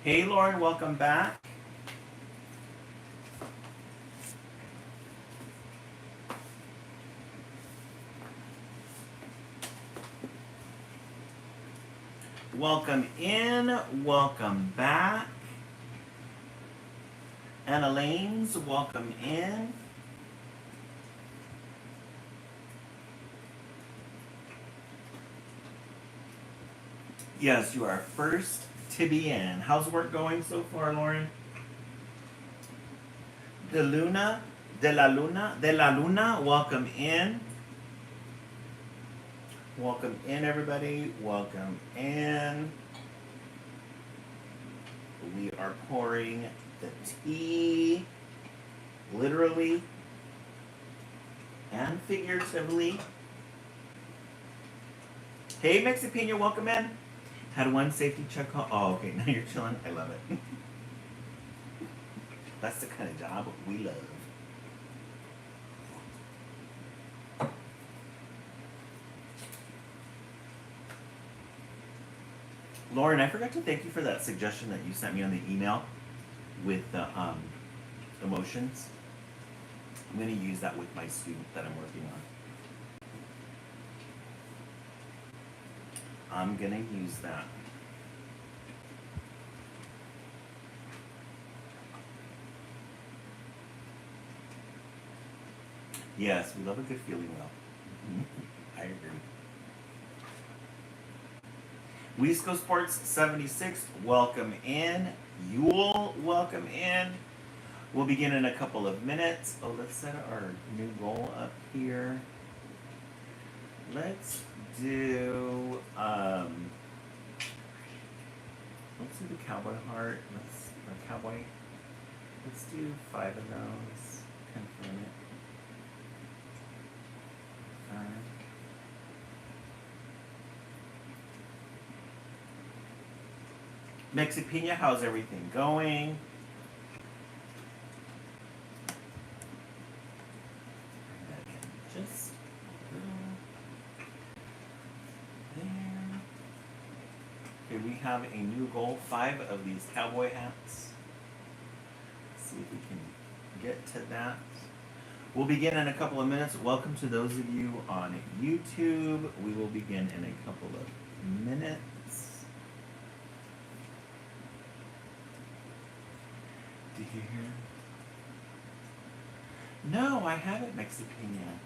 Hey, Lauren, welcome back. Welcome in, welcome back. Anna Lanes, welcome in. Yes, you are first to be in. How's work going so far, Lauren? De La Luna, welcome in. Welcome in, everybody. Welcome in. We are pouring the tea, literally and figuratively. Hey, Mexipina, welcome in. Had one safety check call. Oh, okay, now you're chilling. I love it. That's the kind of job we love. Lauren, I forgot to thank you for that suggestion that you sent me on the email with the emotions. I'm going to use that with my student that I'm working on. I'm going to use that. Yes, we love a good feeling well. I agree. Wisco Sports 76, welcome in. Yule, welcome in. We'll begin in a couple of minutes. Oh, let's set our new goal up here. Let's do the cowboy heart. Cowboy. Let's do 5 of those. Confirm it. Mexipina, how's everything going? Just there. Okay, we have a new goal, 5 of these cowboy hats. Let's see if we can get to that. We'll begin in a couple of minutes. Welcome to those of you on YouTube. We will begin in a couple of minutes. Did you hear? No, I haven't, Mexipina.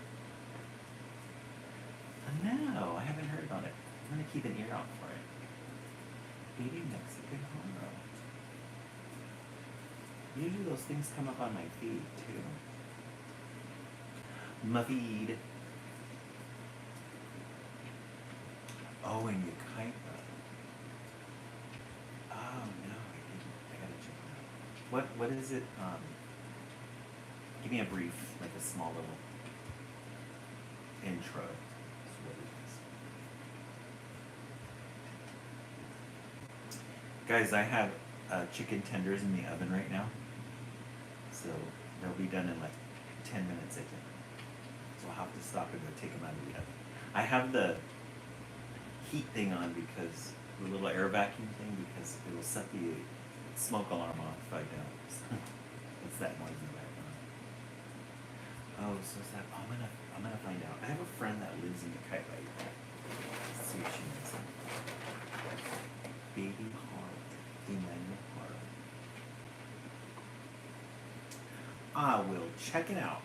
No, I haven't heard about it. I'm gonna keep an ear out for it. Baby Mexican horror. Usually those things come up on my feed too. My feed. Oh, and you kite them. Oh no, I didn't. I gotta check that out. What is it? Give me a brief, like a small little intro. That's what it is. Guys, I have chicken tenders in the oven right now. So they'll be done in like 10 minutes, I think. So I'll have to stop and go take them out of the oven. I have the heat thing on because the little air vacuum thing, because it will set the smoke alarm off if I don't. So it's that noise in the background. Oh, so is that? Oh, I'm gonna find out. I have a friend that lives in the Kite Lake. Let's see what she knows. Baby Heart, Emmanuel Heart. I will check it out.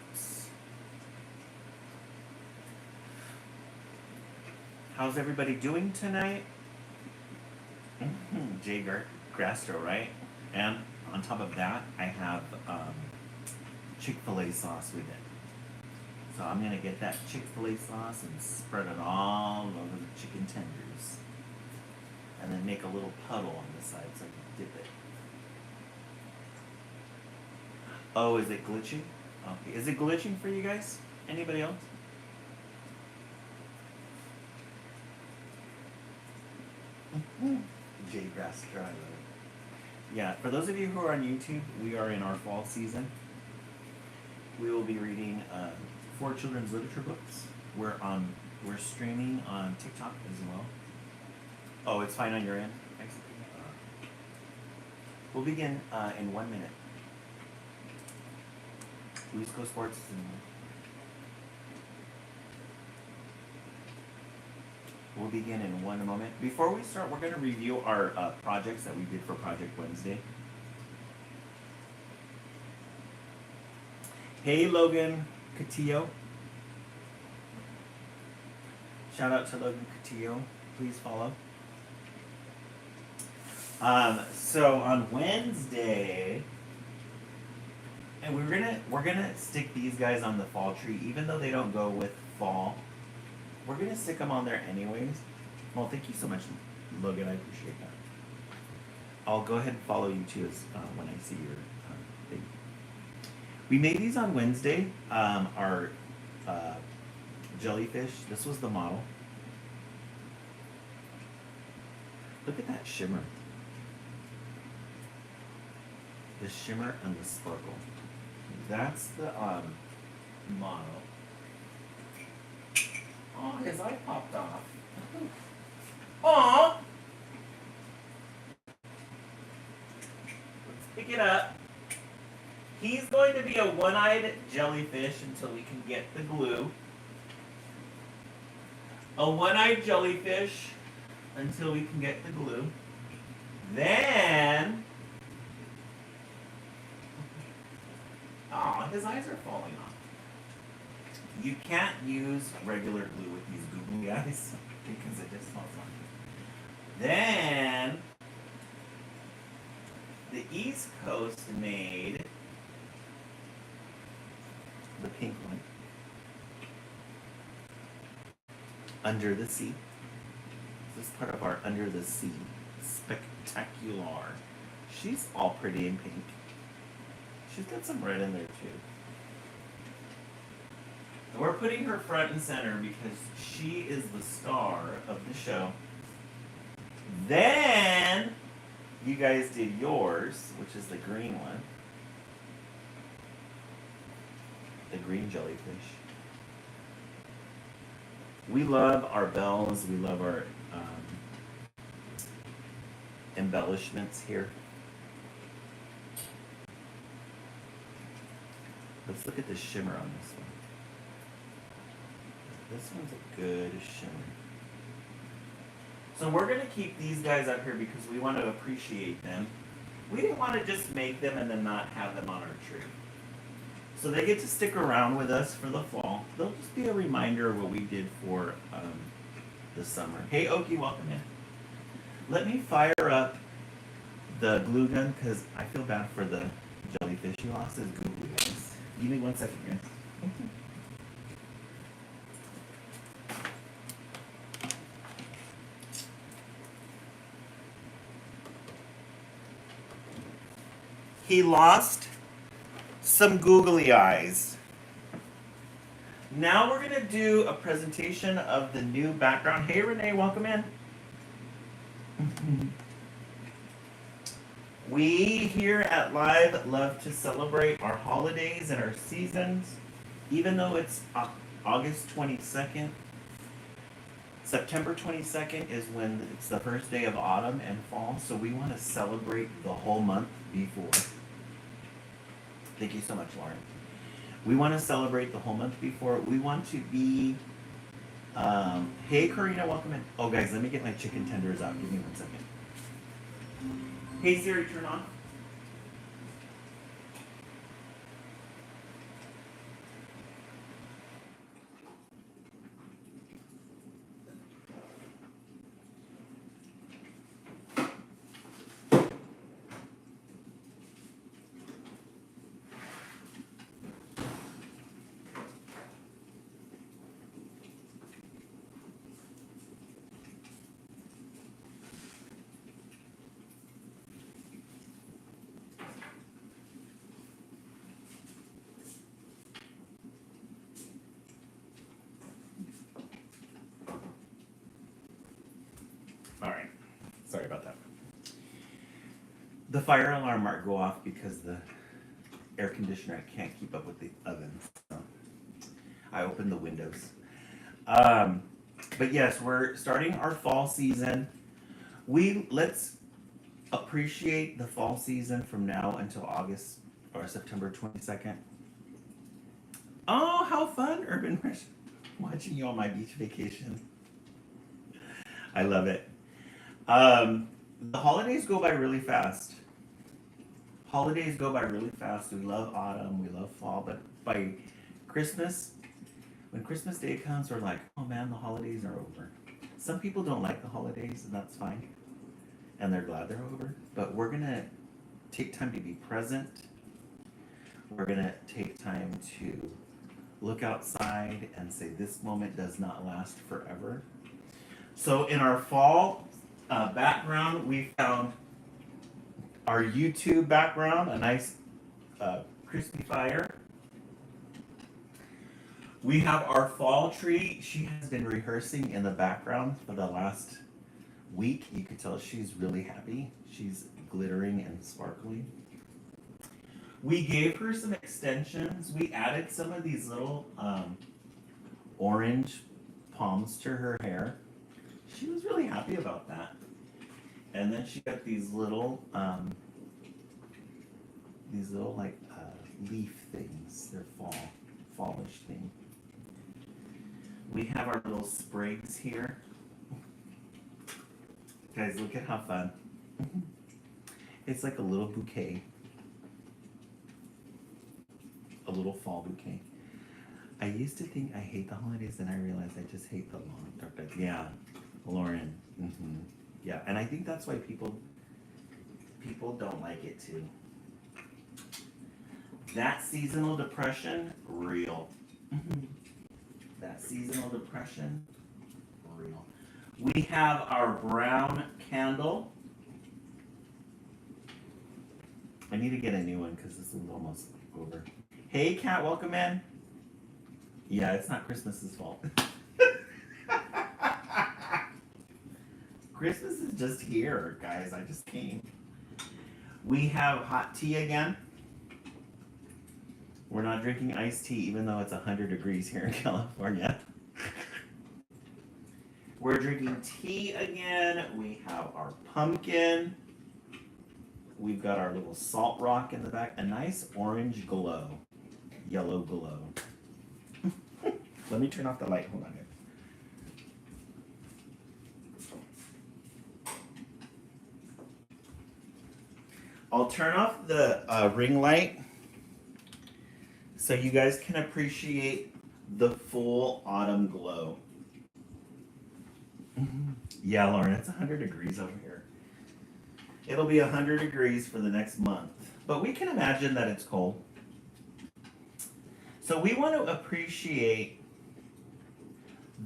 How's everybody doing tonight? Jay Grasto, right? And on top of that, I have Chick-fil-A sauce with it. So I'm gonna get that Chick-fil-A sauce and spread it all over the chicken tenders. And then make a little puddle on the side so I can dip it. Oh, is it glitching? Okay, is it glitching for you guys? Anybody else? Jay Graster, I love it. Yeah, for those of you who are on YouTube, we are in our fall season. We will be reading 4 children's literature books. We're streaming on TikTok as well. Oh, it's fine on your end? We'll begin in 1 minute. East Coast Sports is in. We'll begin in one moment. Before we start, we're going to review our projects that we did for Project Wednesday. Hey, Logan Catillo. Shout out to Logan Catillo. Please follow. So on Wednesday, and we're gonna stick these guys on the fall tree, even though they don't go with fall. We're gonna stick them on there anyways. Well, thank you so much, Logan. I appreciate that. I'll go ahead and follow you too as when I see your thing. We made these on Wednesday. Our jellyfish. This was the model. Look at that shimmer. The shimmer and the sparkle. That's the model. Oh, his eye popped off. Aw! Let's pick it up. He's going to be a one-eyed jellyfish until we can get the glue. A one-eyed jellyfish until we can get the glue. Then... oh, his eyes are falling off. You can't use regular glue with these googly eyes because it just falls off. Then the East Coast made the pink one. Under the Sea. This is part of our Under the Sea Spectacular. She's all pretty in pink. She's got some red in there too. And we're putting her front and center because she is the star of the show. Then you guys did yours, which is the green one. The green jellyfish. We love our bells. We love our embellishments here. Let's look at the shimmer on this one. This one's a good shimmer. So we're going to keep these guys up here because we want to appreciate them. We didn't want to just make them and then not have them on our tree. So they get to stick around with us for the fall. They'll just be a reminder of what we did for the summer. Hey, Okie, welcome in. Let me fire up the glue gun because I feel bad for the jellyfish he lost his googly eyes. Give me 1 second, guys. He lost some googly eyes. Now we're going to do a presentation of the new background. Hey, Renee, welcome in. We here at Live love to celebrate our holidays and our seasons, even though it's August 22nd. September 22nd is when it's the first day of autumn and fall, so we want to celebrate the whole month before. Thank you so much, Lauren. We want to celebrate the whole month before. We want to be... hey, Karina, welcome in. Oh, guys, let me get my chicken tenders out. Give me 1 second. Hey, Siri, turn on. Alright, sorry about that. The fire alarm might go off because the air conditioner can't keep up with the oven. So I opened the windows. But yes, we're starting our fall season. appreciate the fall season from now until August or September 22nd. Oh, how fun, Urban Rush. Watching you on my beach vacation. I love it. The holidays go by really fast. Holidays go by really fast. We love autumn, we love fall, but by Christmas, when Christmas Day comes, we're like, oh man, the holidays are over. Some people don't like the holidays, and that's fine. And they're glad they're over. But we're gonna take time to be present. We're gonna take time to look outside and say, this moment does not last forever. So in our fall background, we found our YouTube background, a nice crispy fire. We have our fall tree. She has been rehearsing in the background for the last week. You could tell she's really happy. She's glittering and sparkly. We gave her some extensions. We added some of these little orange palms to her hair. She was really happy about that. And then she got these little like leaf things. They're fallish thing. We have our little sprigs here. Guys, look at how fun. It's like a little bouquet. A little fall bouquet. I used to think I hate the holidays, and I realized I just hate the long dark days. Yeah, Lauren. Mm-hmm. Yeah, and I think that's why people don't like it too. That seasonal depression, real. That seasonal depression, real. We have our brown candle. I need to get a new one because this is almost over. Hey, Kat, welcome in. Yeah, it's not Christmas's fault. Christmas is just here, guys. I just came. We have hot tea again. We're not drinking iced tea, even though it's 100 degrees here in California. We're drinking tea again. We have our pumpkin. We've got our little salt rock in the back. A nice orange glow. Yellow glow. Let me turn off the light. Hold on. I'll turn off the ring light so you guys can appreciate the full autumn glow. Yeah, Lauren, it's 100 degrees over here. It'll be 100 degrees for the next month, but we can imagine that it's cold. So we want to appreciate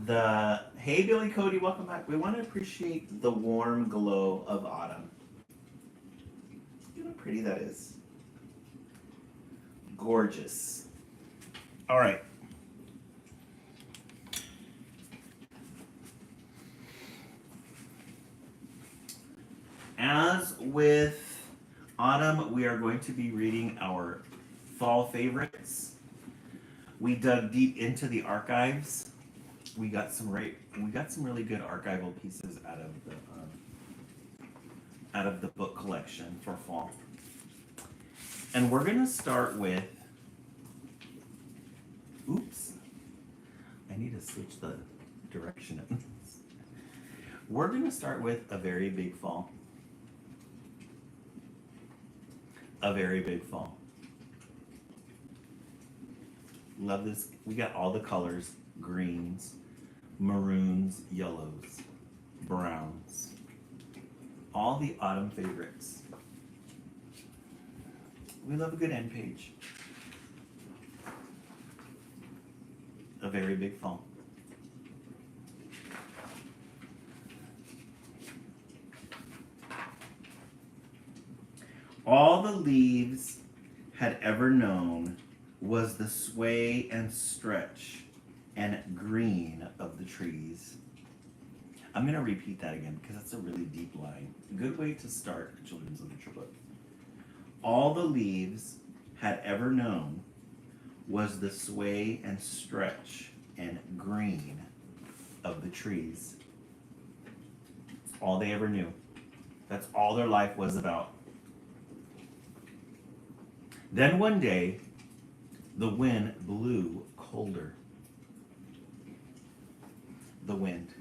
the, hey Billy Cody, welcome back. We want to appreciate the warm glow of autumn. Look how pretty that is. Gorgeous. All right. As with autumn, we are going to be reading our fall favorites. We dug deep into the archives. We got some really good archival pieces out of the book collection for fall. And we're gonna start with, oops, I need to switch the direction of this. We're gonna start with A Very Big Fall. A Very Big Fall. Love this. We got all the colors: greens, maroons, yellows, browns. All the autumn favorites. We love a good end page. A Very Big Fall. All the leaves had ever known was the sway and stretch and green of the trees. I'm going to repeat that again because that's a really deep line. A good way to start a children's literature book. All the leaves had ever known was the sway and stretch and green of the trees. All they ever knew. That's all their life was about. Then one day, the wind blew colder. The wind.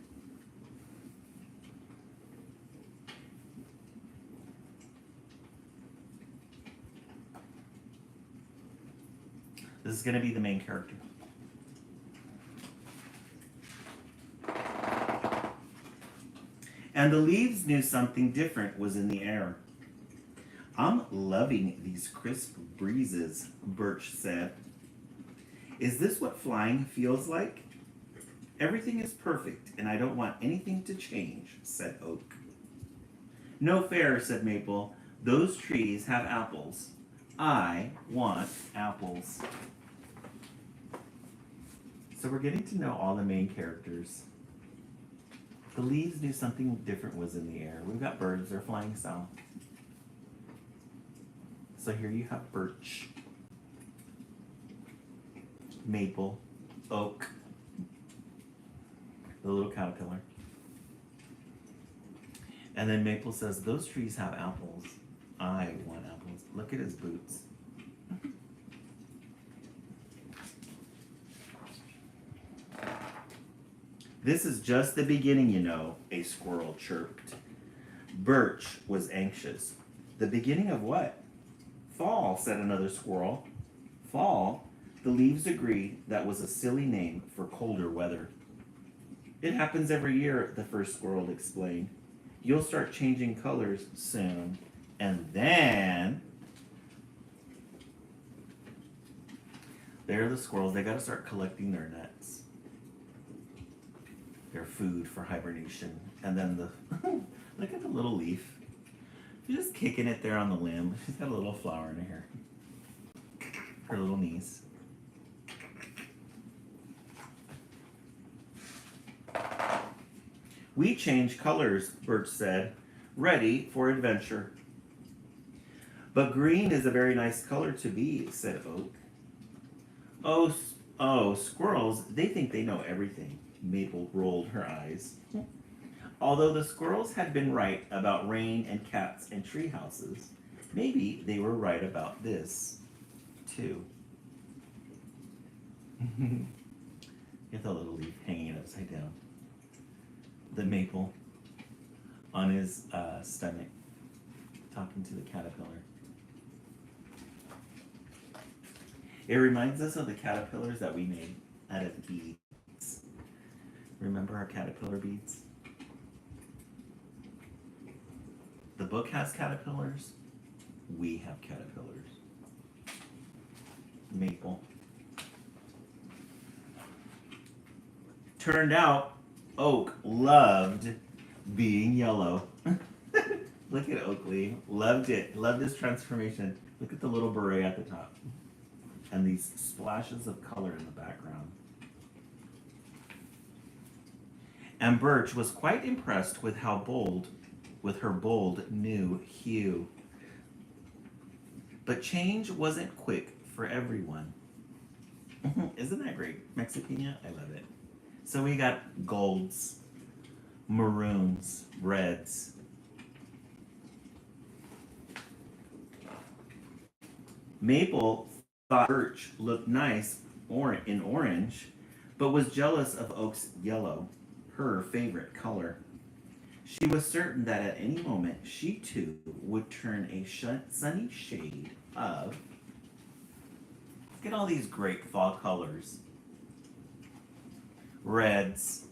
This is going to be the main character. And the leaves knew something different was in the air. I'm loving these crisp breezes, Birch said. Is this what flying feels like? Everything is perfect, and I don't want anything to change, said Oak. No fair, said Maple. Those trees have apples. I want apples. So we're getting to know all the main characters. The leaves knew something different was in the air. We've got birds, they're flying south. So here you have Birch, Maple, Oak, the little caterpillar. And then Maple says, those trees have apples. I want apples. Look at his boots. This is just the beginning, you know, a squirrel chirped. Birch was anxious. The beginning of what? Fall, said another squirrel. Fall? The leaves agreed that was a silly name for colder weather. It happens every year, the first squirrel explained. You'll start changing colors soon. And then... there are the squirrels. They gotta start collecting their nuts. Their food for hibernation. And then the... look at the little leaf. She's just kicking it there on the limb. She's got a little flower in her hair. Her little niece. We change colors, Birch said, ready for adventure. But green is a very nice color to be, said Oak. Oh, squirrels, they think they know everything. Maple rolled her eyes. Although the squirrels had been right about rain and cats and tree houses, maybe they were right about this, too. Get the little leaf hanging upside down. The maple on his stomach, talking to the caterpillar. It reminds us of the caterpillars that we made out of beads. Remember our caterpillar beads? The book has caterpillars. We have caterpillars. Maple. Turned out, Oak loved being yellow. Look at Oakley. Loved it. Loved his transformation. Look at the little beret at the top. And these splashes of color in the background. And Birch was quite impressed with her bold new hue. But change wasn't quick for everyone. Isn't that great? Mexipina? I love it. So we got golds, maroons, reds. Maple thought Birch looked nice in orange, but was jealous of Oak's yellow, her favorite color. She was certain that at any moment she too would turn a sunny shade of... Look at all these great fall colors. Reds,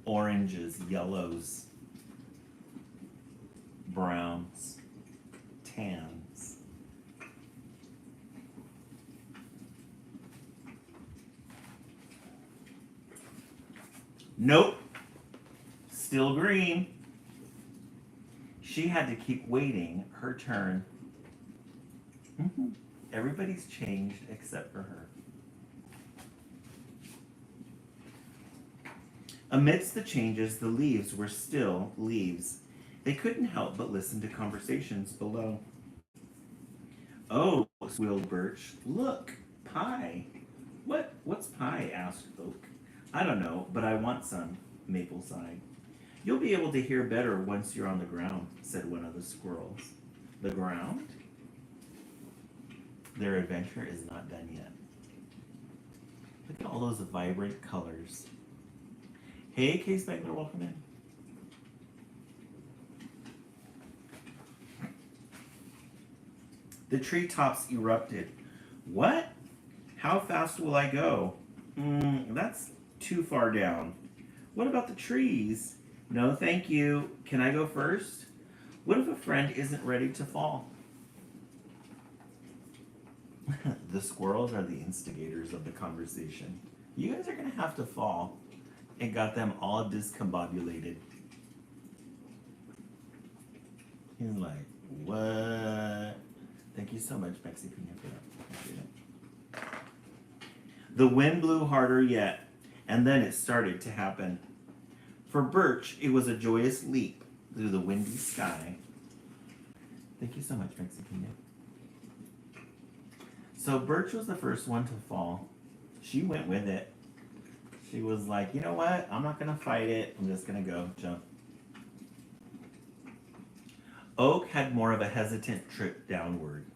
oranges, yellows, browns, tans. Nope. Still green. She had to keep waiting her turn. Everybody's changed except for her. Amidst the changes, the leaves were still leaves. They couldn't help but listen to conversations below. Oh, squealed Birch. Look, pie. What's pie? Asked Oak. I don't know, but I want some, Maple sighed. You'll be able to hear better once you're on the ground, said one of the squirrels. The ground? Their adventure is not done yet. Look at all those vibrant colors. Hey, Case Spangler, welcome in. The treetops erupted. What? How fast will I go? That's too far down. What about the trees? No, thank you. Can I go first? What if a friend isn't ready to fall? The squirrels are the instigators of the conversation. You guys are going to have to fall. It got them all discombobulated. He's like, what? Thank you so much, Mexi Pina, for that. Appreciate it. The wind blew harder yet, and then it started to happen. For Birch, it was a joyous leap through the windy sky. Thank you so much, Mexi Pina. So Birch was the first one to fall. She went with it. She was like, you know what? I'm not going to fight it. I'm just going to go jump. Oak had more of a hesitant trip downward.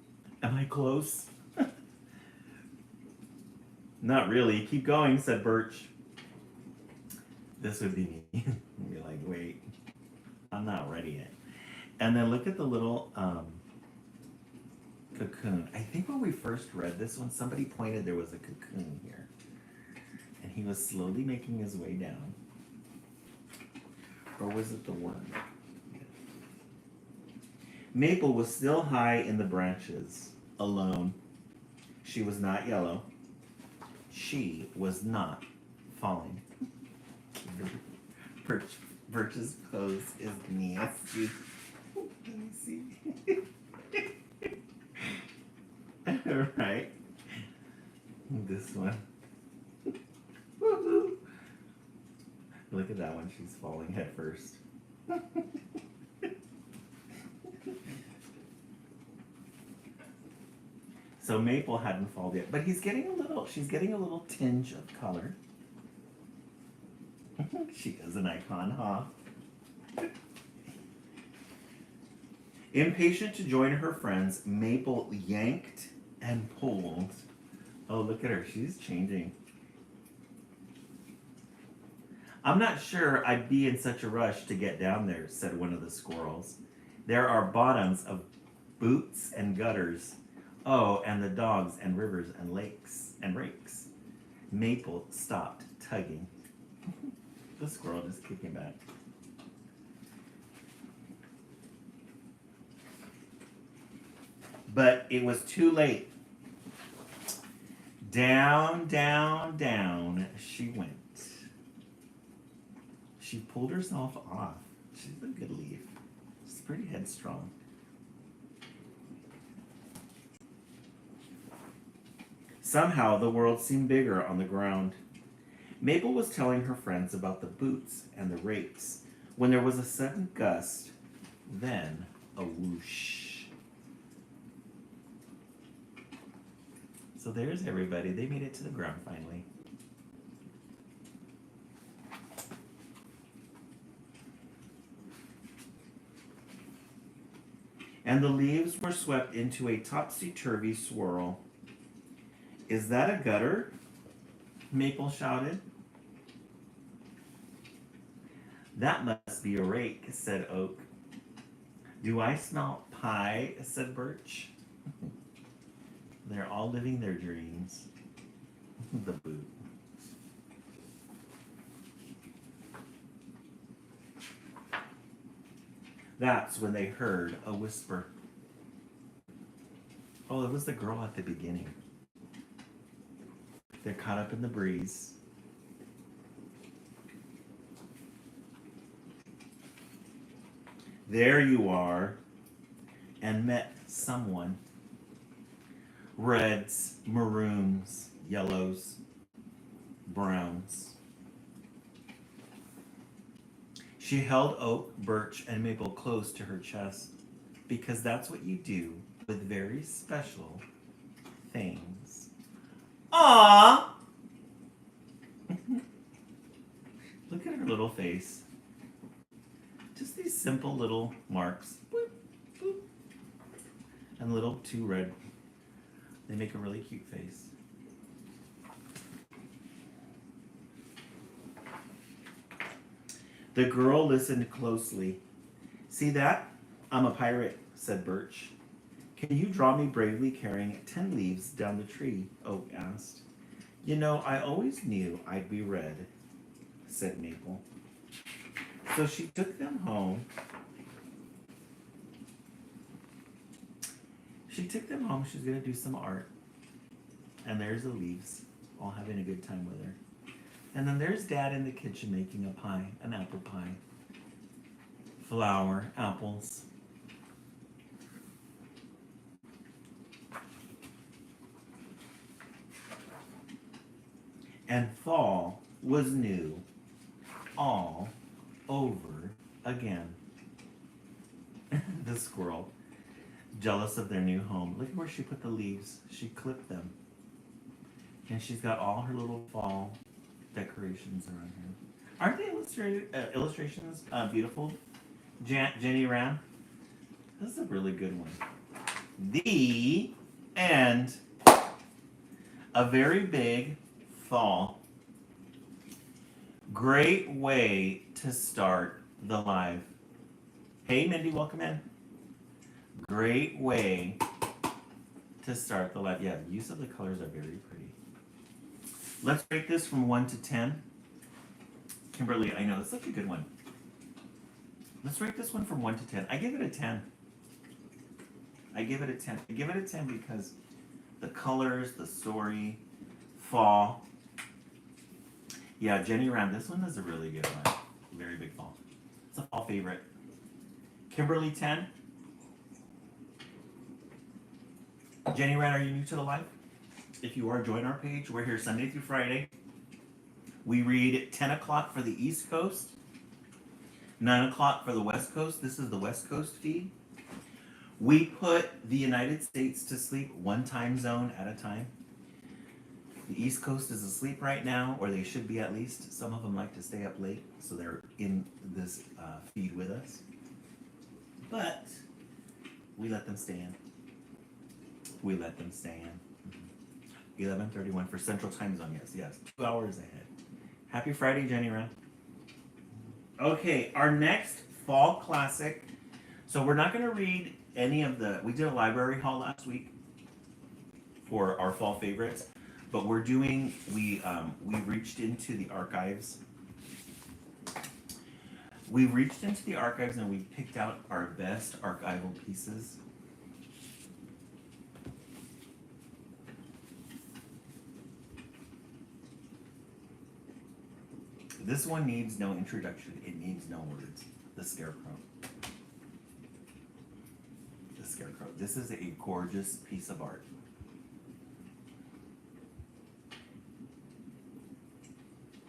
Am I close? Not really. Keep going, said Birch. This would be me. You're like, wait, I'm not ready yet. And then look at the little cocoon. I think when we first read this one, somebody pointed there was a cocoon here. And he was slowly making his way down. Or was it the worm? Maple was still high in the branches, alone. She was not yellow. She was not falling. Birch's pose is nasty. Let me see. Right? This one. Woohoo! Look at that one. She's falling head first. So Maple hadn't fallen yet, but she's getting a little tinge of color. She is an icon, huh? Impatient to join her friends, Maple yanked and pulled. Oh, look at her. She's changing. I'm not sure I'd be in such a rush to get down there, said one of the squirrels. There are bottoms of boots and gutters. Oh, and the dogs and rivers and lakes and rakes. Maple stopped tugging. The squirrel just kicking back. But it was too late. Down, down, down she went. She pulled herself off. She's a good leaf. She's pretty headstrong. Somehow the world seemed bigger on the ground. Maple was telling her friends about the boots and the rakes when there was a sudden gust, then a whoosh. So there's everybody. They made it to the ground finally. And the leaves were swept into a topsy-turvy swirl. Is that a gutter? Maple shouted. That must be a rake, said Oak. Do I smell pie? Said Birch. They're all living their dreams. The boot. That's when they heard a whisper. Oh, it was the girl at the beginning. They're caught up in the breeze. There you are, and met someone. Reds, maroons, yellows, browns. She held Oak, Birch, and Maple close to her chest, because that's what you do with very special things. Aww! Look at her little face. simple little marks. Boop, boop. And little two red. They make a really cute face. The girl listened closely. See that? I'm a pirate, said Birch. Can you draw me bravely carrying 10 leaves down the tree? Oak asked. You know, I always knew I'd be red, said Maple. So she took them home. She was going to do some art. And there's the leaves, all having a good time with her. And then there's Dad in the kitchen making a pie, an apple pie. Flour, apples. And fall was new all over again. The squirrel, jealous of their new home. Look at where she put the leaves. She clipped them. And she's got all her little fall decorations around here. Aren't the illustrations beautiful? Jenny Ram? This is a really good one. The end. A very big fall. Great way to start the live. Hey, Mindy, welcome in. Great way to start the live. Yeah, the use of the colors are very pretty. Let's rate this from 1 to 10. Kimberly, I know, that's such a good one. Let's rate this one from 1 to 10. I give it a 10. I give it a 10. I give it a 10 because the colors, the story, fall. Yeah, Jenny Ram, this one is a really good one. Very big fall. It's a fall favorite. Kimberly, 10. Jenny Ram, are you new to the live? If you are, join our page. We're here Sunday through Friday. We read at 10 o'clock for the East Coast, 9 o'clock for the West Coast. This is the West Coast feed. We put the United States to sleep one time zone at a time. The East Coast is asleep right now, or they should be at least. Some of them like to stay up late, so they're in this feed with us. But we let them stay in. We let them stay in. 11:31 for Central Time Zone, yes. 2 hours ahead. Happy Friday, Jenny Ram. Okay, our next fall classic. So we're not going to read any of the, we did a library haul last week for our fall favorites, but we're doing, we reached into the archives. We reached into the archives and we picked out our best archival pieces. This one needs no introduction. It needs no words. The Scarecrow. The Scarecrow. This is a gorgeous piece of art.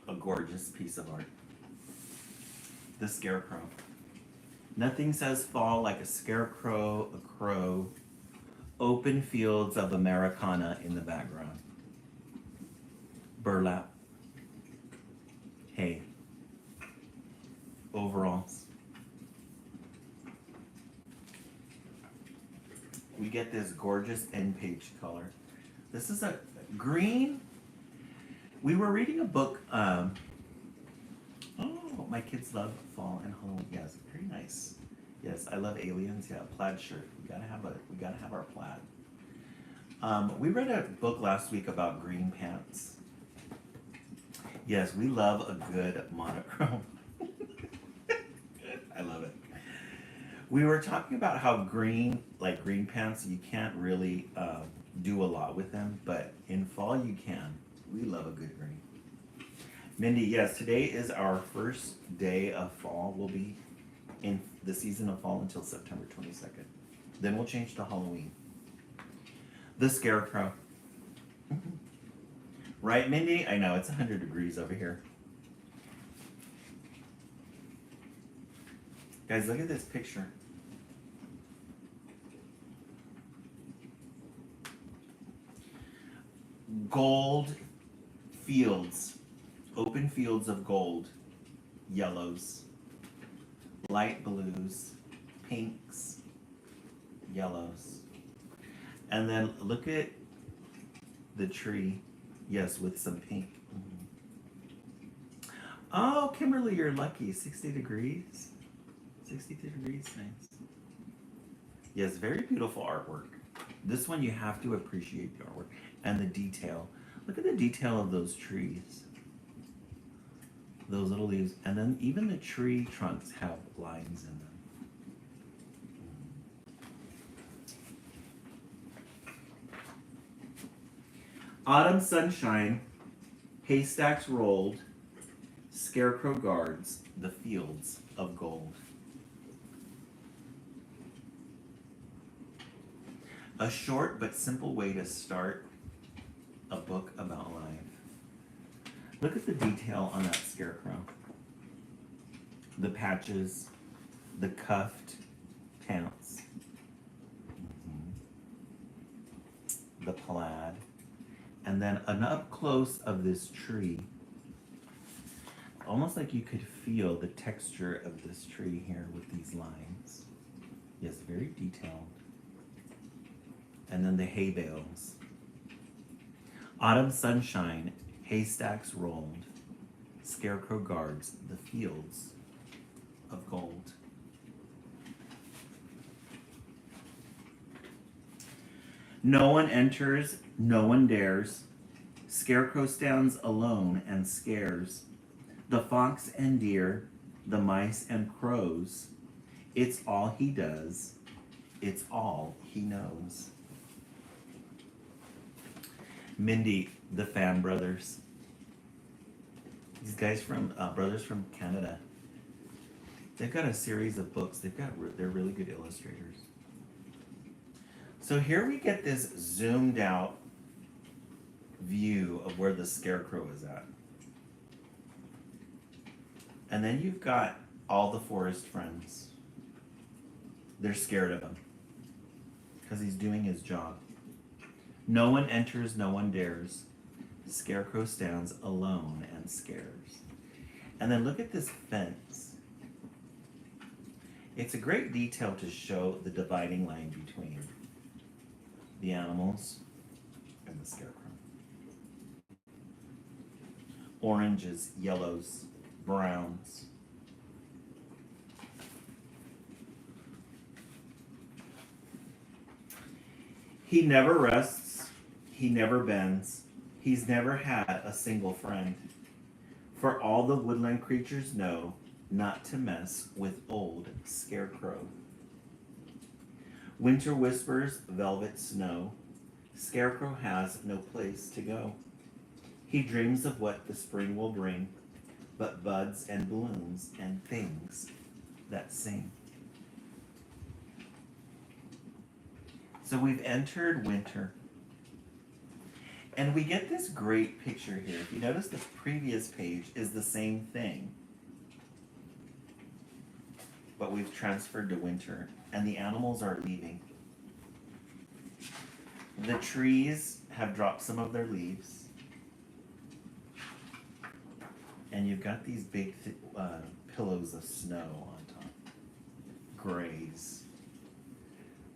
A gorgeous piece of art. The Scarecrow. Nothing says fall like a scarecrow, a crow, open fields of Americana in the background. Burlap. Hay. Overalls. We get this gorgeous end page color. This is a green. We were reading a book. Oh, my kids love fall and Halloween. Yes, very nice. Yes, I love aliens. Yeah, plaid shirt. We gotta have our plaid. We read a book last week about green pants. Yes, we love a good monochrome. I love it. We were talking about how green pants, you can't really do a lot with them, but in fall you can. We love a good green. Mindy, yes, today is our first day of fall. We'll be in the season of fall until September 22nd. Then we'll change to Halloween. The Scarecrow. Right, Mindy? I know, it's 100 degrees over here. Guys, look at this picture. Gold fields. Open fields of gold. Yellows. light blues, pinks, yellows. And then look at the tree. Yes, with some pink. Oh, Kimberly, you're lucky. 60 degrees. 62 degrees, nice. Yes, very beautiful artwork. This one you have to appreciate the artwork and the detail. Look at the detail of those trees. Those little leaves. And then even the tree trunks have lines in them. Autumn sunshine, haystacks rolled, scarecrow guards the fields of gold. A short but simple way to start a book about life. Look at the detail on that scarecrow. The patches, the cuffed pants, the plaid, and then an up close of this tree. Almost like you could feel the texture of this tree here with these lines. Yes, very detailed. And then the hay bales. Autumn sunshine, haystacks rolled, scarecrow guards the fields of gold. No one enters, no one dares. Scarecrow stands alone and scares the fox and deer, the mice and crows. It's all he does. It's all he knows. Mindy, the Fan Brothers. These guys from brothers from Canada. They've got a series of books. They're really good illustrators. So here we get this zoomed out view of where the scarecrow is at. And then you've got all the forest friends. They're scared of him because he's doing his job. No one enters, no one dares. The scarecrow stands alone and scares. And then look at this fence. It's a great detail to show the dividing line between the animals and the scarecrow. Oranges, yellows, browns. He never rests, he never bends, he's never had a single friend. For all the woodland creatures know not to mess with old Scarecrow. Winter whispers, velvet snow, Scarecrow has no place to go. He dreams of what the spring will bring, but buds and blooms and things that sing. So we've entered winter. And we get this great picture here. If you notice, the previous page is the same thing. But we've transferred to winter, and the animals are leaving. The trees have dropped some of their leaves. And you've got these big pillows of snow on top. Grays,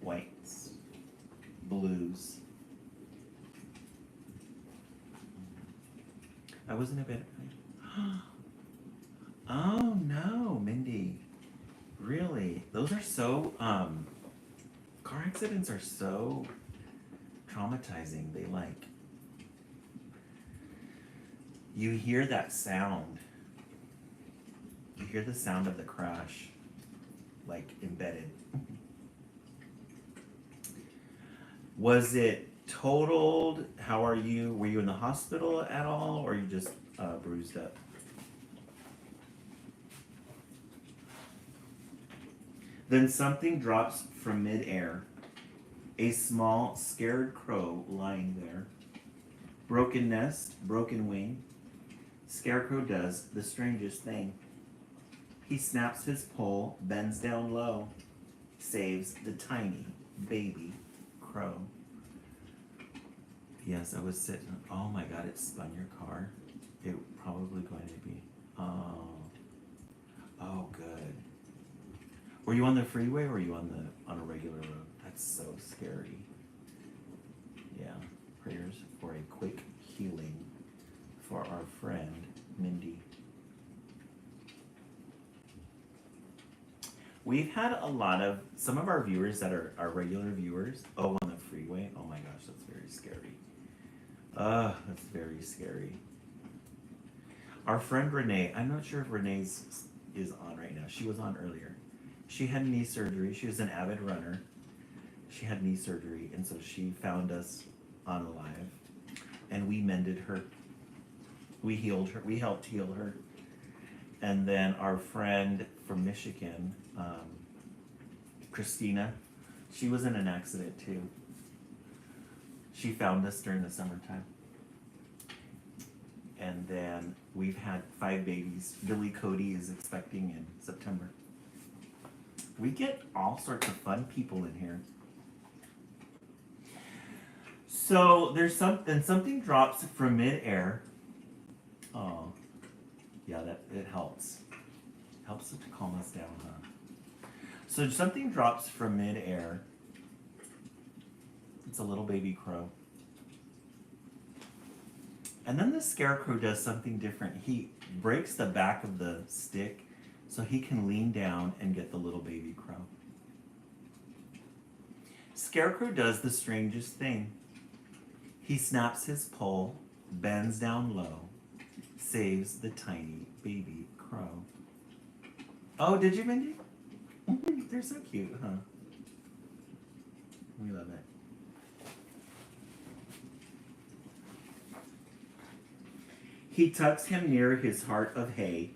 whites, blues. I wasn't a bit. Oh no, Mindy. Really? Those are so, car accidents are so traumatizing. They like, you hear that sound. You hear the sound of the crash, like embedded. Was it totaled? How are you? Were you in the hospital at all, or are you just bruised up? Then something drops from midair, a small scared crow lying there. Broken nest, broken wing. Scarecrow does the strangest thing. He snaps his pole, bends down low, saves the tiny baby crow. Yes, I was sitting. Oh my God, it spun your car. It probably going to be. Oh, good. Were you on the freeway or were you on a regular road? That's so scary. Yeah. Prayers for a quick healing for our friend Mindy. We've had a lot of some of our viewers that are our regular viewers. Oh, on the freeway. Oh my gosh, that's very scary. That's very scary. Our friend Renee, I'm not sure if Renee's is on right now. She was on earlier. She had knee surgery. She was an avid runner. She had knee surgery, and so she found us on Alive, and we mended her. We healed her. We helped heal her. And then our friend from Michigan, Christina, she was in an accident too. She found us during the summertime. And then we've had 5 babies. Billy Cody is expecting in September. We get all sorts of fun people in here. So there's something drops from midair. Oh, yeah, that it helps. Helps it to calm us down, huh? So something drops from midair. It's a little baby crow. And then the scarecrow does something different. He breaks the back of the stick so he can lean down and get the little baby crow. Scarecrow does the strangest thing. He snaps his pole, bends down low, saves the tiny baby crow. Oh, did you, Mindy? They're so cute, huh? We love it. He tucks him near his heart of hay.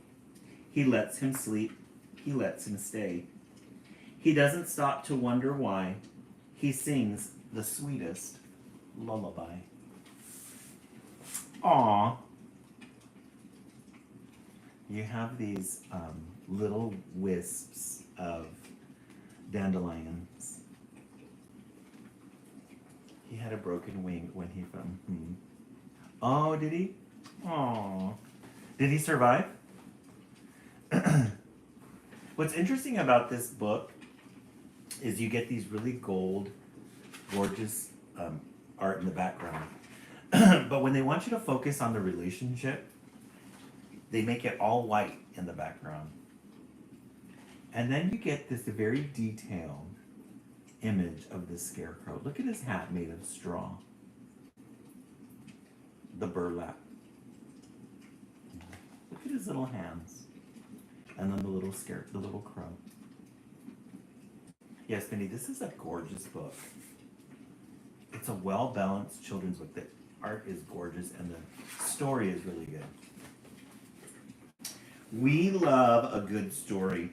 He lets him sleep. He lets him stay. He doesn't stop to wonder why. He sings the sweetest lullaby. Aww. You have these little wisps of dandelions. He had a broken wing when he found. Oh, did he? Aww. Did he survive? What's interesting about this book is you get these really gorgeous art in the background. But when they want you to focus on the relationship, they make it all white in the background. And then you get this very detailed image of the scarecrow. Look at his hat made of straw. The burlap. Look at his little hands. And then the little crow. Yes, Mindy, this is a gorgeous book. It's a well-balanced children's book. The art is gorgeous and the story is really good. We love a good story.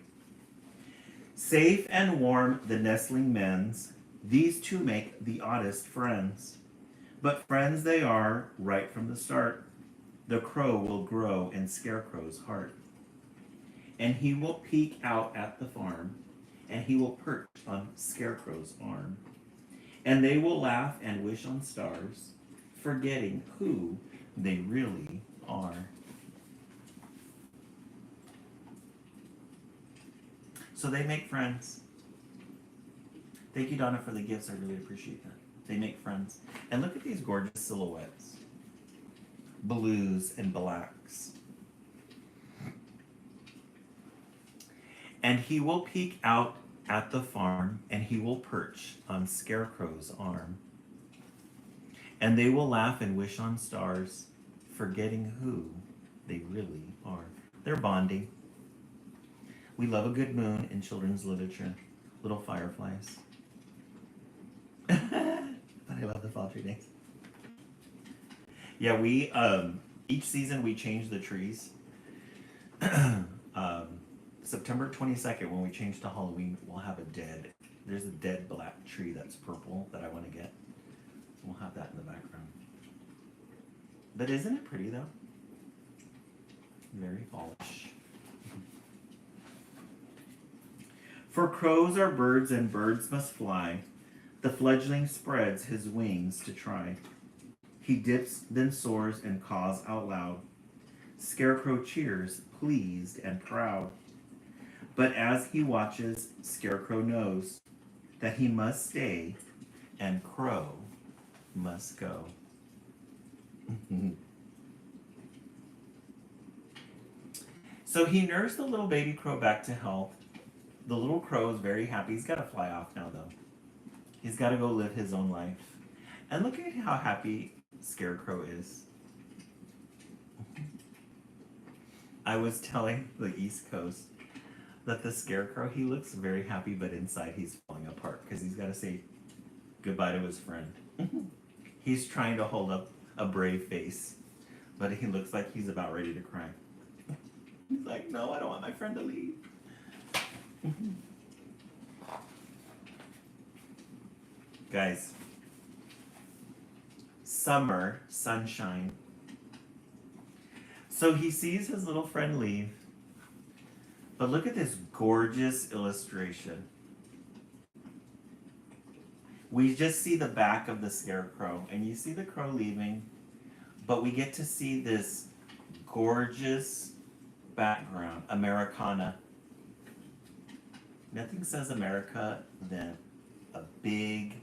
Safe and warm the nestling mends. These two make the oddest friends. But friends they are right from the start. The crow will grow in Scarecrow's heart. And he will peek out at the farm. And he will perch on Scarecrow's arm. And they will laugh and wish on stars, forgetting who they really are. So they make friends. Thank you, Donna, for the gifts. I really appreciate that. They make friends. And look at these gorgeous silhouettes. Blues and blacks. And he will peek out at the farm, and he will perch on Scarecrow's arm. And they will laugh and wish on stars, forgetting who they really are. They're bonding. We love a good moon in children's literature. Little fireflies. But I love the fall tree days. Yeah, we each season we change the trees. September 22nd, when we change to Halloween, we'll have there's a dead black tree that's purple that I want to get. So we'll have that in the background. But isn't it pretty though? Very fallish. For crows are birds and birds must fly. The fledgling spreads his wings to try. He dips, then soars and caws out loud. Scarecrow cheers, pleased and proud. But as he watches, Scarecrow knows that he must stay and Crow must go. So he nursed the little baby crow back to health. The little crow is very happy. He's got to fly off now, though. He's got to go live his own life. And look at how happy Scarecrow is. I was telling the East Coast that the Scarecrow, he looks very happy, but inside he's falling apart because he's got to say goodbye to his friend. He's trying to hold up a brave face, but he looks like he's about ready to cry. He's like, no, I don't want my friend to leave. Guys, summer, sunshine. So he sees his little friend leave, but look at this gorgeous illustration. We just see the back of the Scarecrow, and you see the crow leaving, but we get to see this gorgeous background, Americana. Nothing says America than a big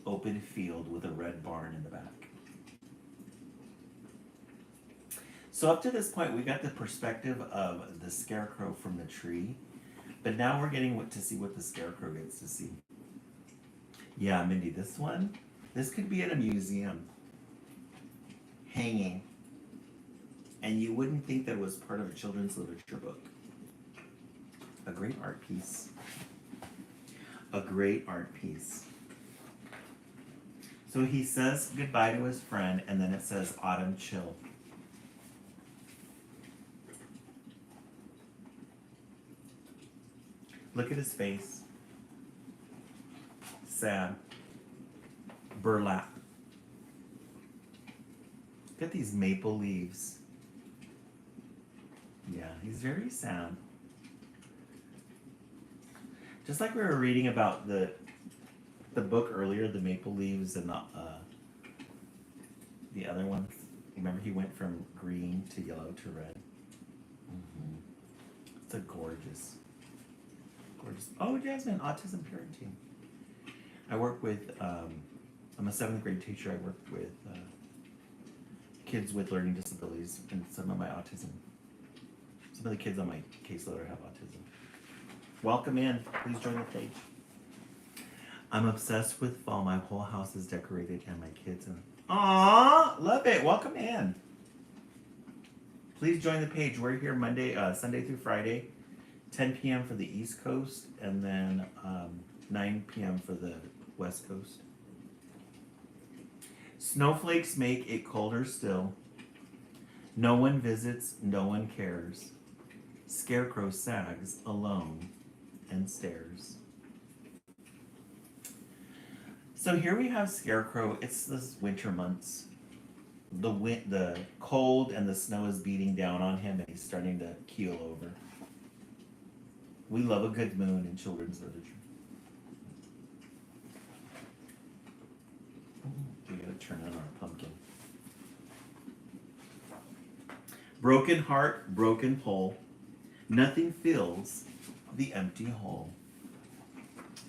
open field with a red barn in the back. So up to this point, we got the perspective of the Scarecrow from the tree, but now we're getting to see what the Scarecrow gets to see. Yeah, Mindy, this could be in a museum, hanging, and you wouldn't think that it was part of a children's literature book. A great art piece. A great art piece. So he says goodbye to his friend, and then it says autumn chill. Look at his face. Sad. Burlap. Look at these maple leaves. Yeah, he's very sad. Just like we were reading about the book earlier, the maple leaves and the other ones. Remember, he went from green to yellow to red. Mm-hmm. It's a gorgeous. Oh, Jasmine, autism parenting. I work with, I'm a 7th grade teacher. I work with kids with learning disabilities and some of my autism. Some of the kids on my caseload have autism. Welcome in. Please join the page. I'm obsessed with fall. My whole house is decorated and my kids. Aww, love it. Welcome in. Please join the page. We're here Sunday through Friday. 10 p.m. for the East Coast, and then 9 p.m. for the West Coast. Snowflakes make it colder still. No one visits, no one cares. Scarecrow sags alone and stares. So here we have Scarecrow. It's this winter months. The cold and the snow is beating down on him, and he's starting to keel over. We love a good moon in children's literature. We gotta turn on our pumpkin. Broken heart, broken pole. Nothing fills the empty hole.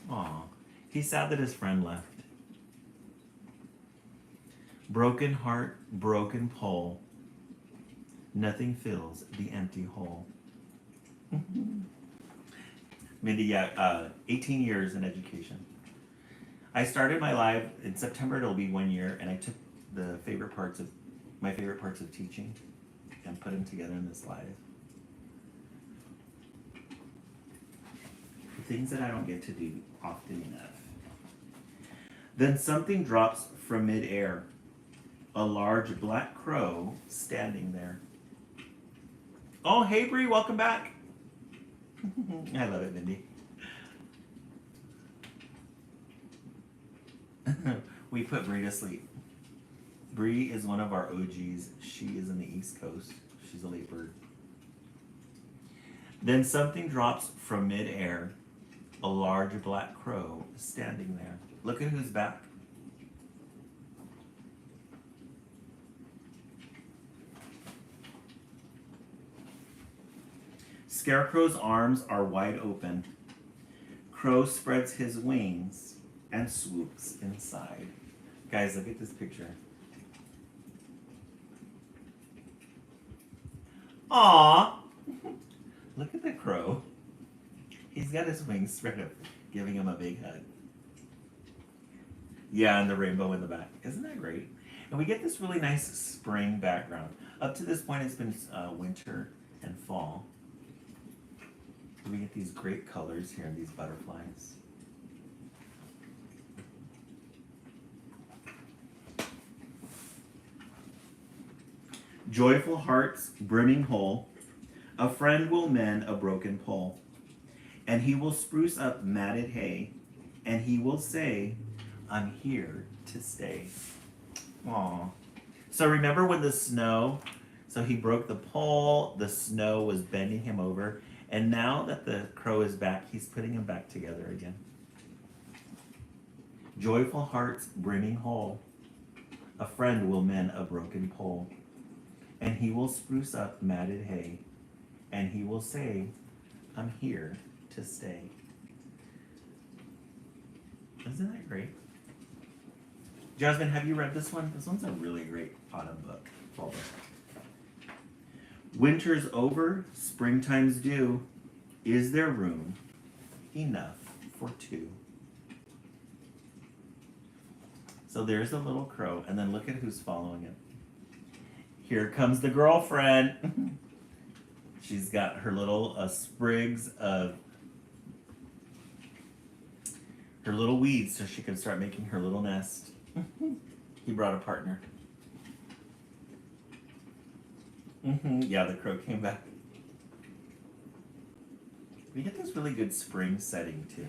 Aw, he's sad that his friend left. Broken heart, broken pole. Nothing fills the empty hole. Mindy, 18 years in education. I started my live in September. It'll be 1 year, and I took my favorite parts of teaching and put them together in this live. The things that I don't get to do often enough. Then something drops from midair. A large black crow standing there. Oh, hey Bree, welcome back. I love it, Mindy. We put Bree to sleep. Bree is one of our OGs. She is in the East Coast. She's a late bird. Then something drops from midair. A large black crow is standing there. Look at who's back. Scarecrow's arms are wide open. Crow spreads his wings and swoops inside. Guys, look at this picture. Aww! Look at the crow. He's got his wings spread up, giving him a big hug. Yeah, and the rainbow in the back. Isn't that great? And we get this really nice spring background. Up to this point, it's been winter and fall. We get these great colors here in these butterflies. Joyful hearts brimming whole, a friend will mend a broken pole, and he will spruce up matted hay, and he will say, I'm here to stay. Aww. So remember when the snow, so he broke the pole, the snow was bending him over, and now that the crow is back, he's putting him back together again. Joyful hearts brimming whole, a friend will mend a broken pole, and he will spruce up matted hay, and he will say, I'm here to stay. Isn't that great? Jasmine, have you read this one? This one's a really great autumn book, fall book. Winter's over, springtime's due. Is there room enough for two? So there's the little crow, and then look at who's following him. Here comes the girlfriend. She's got her little sprigs of her little weeds so she can start making her little nest. He brought a partner. Yeah, the crow came back. We get this really good spring setting too.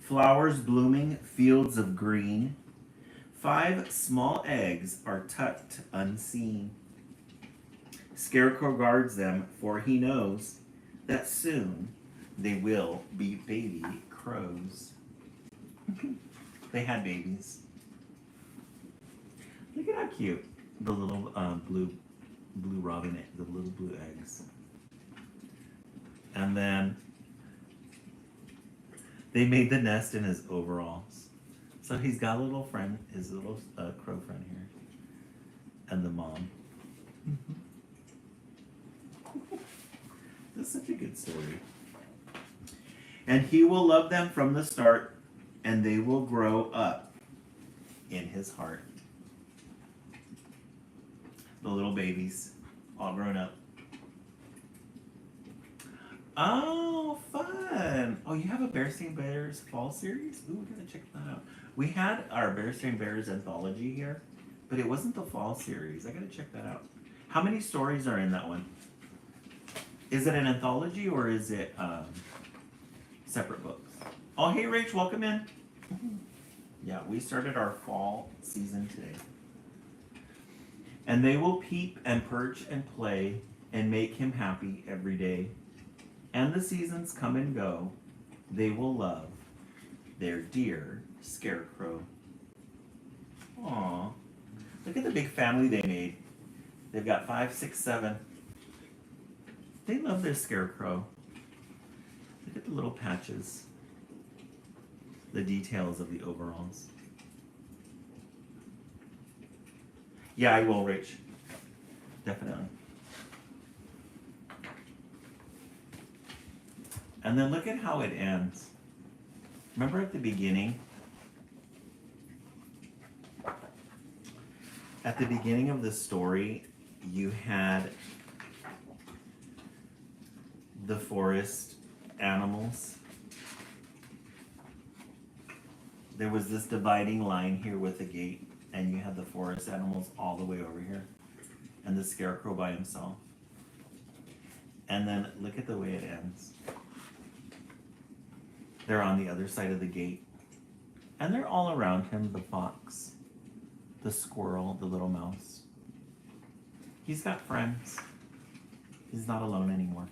Flowers blooming, fields of green. 5 small eggs are tucked unseen. Scarecrow guards them, for he knows that soon they will be baby crows. They had babies. Look at how cute the little blue robin, the little blue eggs. And then they made the nest in his overalls. So he's got a little friend, his little crow friend here, and the mom. That's such a good story. And he will love them from the start, and they will grow up in his heart. The little babies, all grown up. Oh, fun! Oh, you have a Berenstain Bears fall series? Ooh, we're gonna check that out. We had our Berenstain Bears anthology here, but it wasn't the fall series. I gotta check that out. How many stories are in that one? Is it an anthology or is it separate books? Oh, hey, Rach, welcome in. Yeah, we started our fall season today. And they will peep and perch and play and make him happy every day. And the seasons come and go. They will love their dear Scarecrow. Aw, look at the big family they made. They've got 5, 6, 7. They love their Scarecrow. Look at the little patches. The details of the overalls. Yeah, I will, Rach. Definitely. And then look at how it ends. Remember at the beginning? At the beginning of the story, you had the forest animals. There was this dividing line here with a gate, and you had the forest animals all the way over here, and the Scarecrow by himself. And then look at the way it ends. They're on the other side of the gate, and they're all around him, the fox, the squirrel, the little mouse. He's got friends. He's not alone anymore.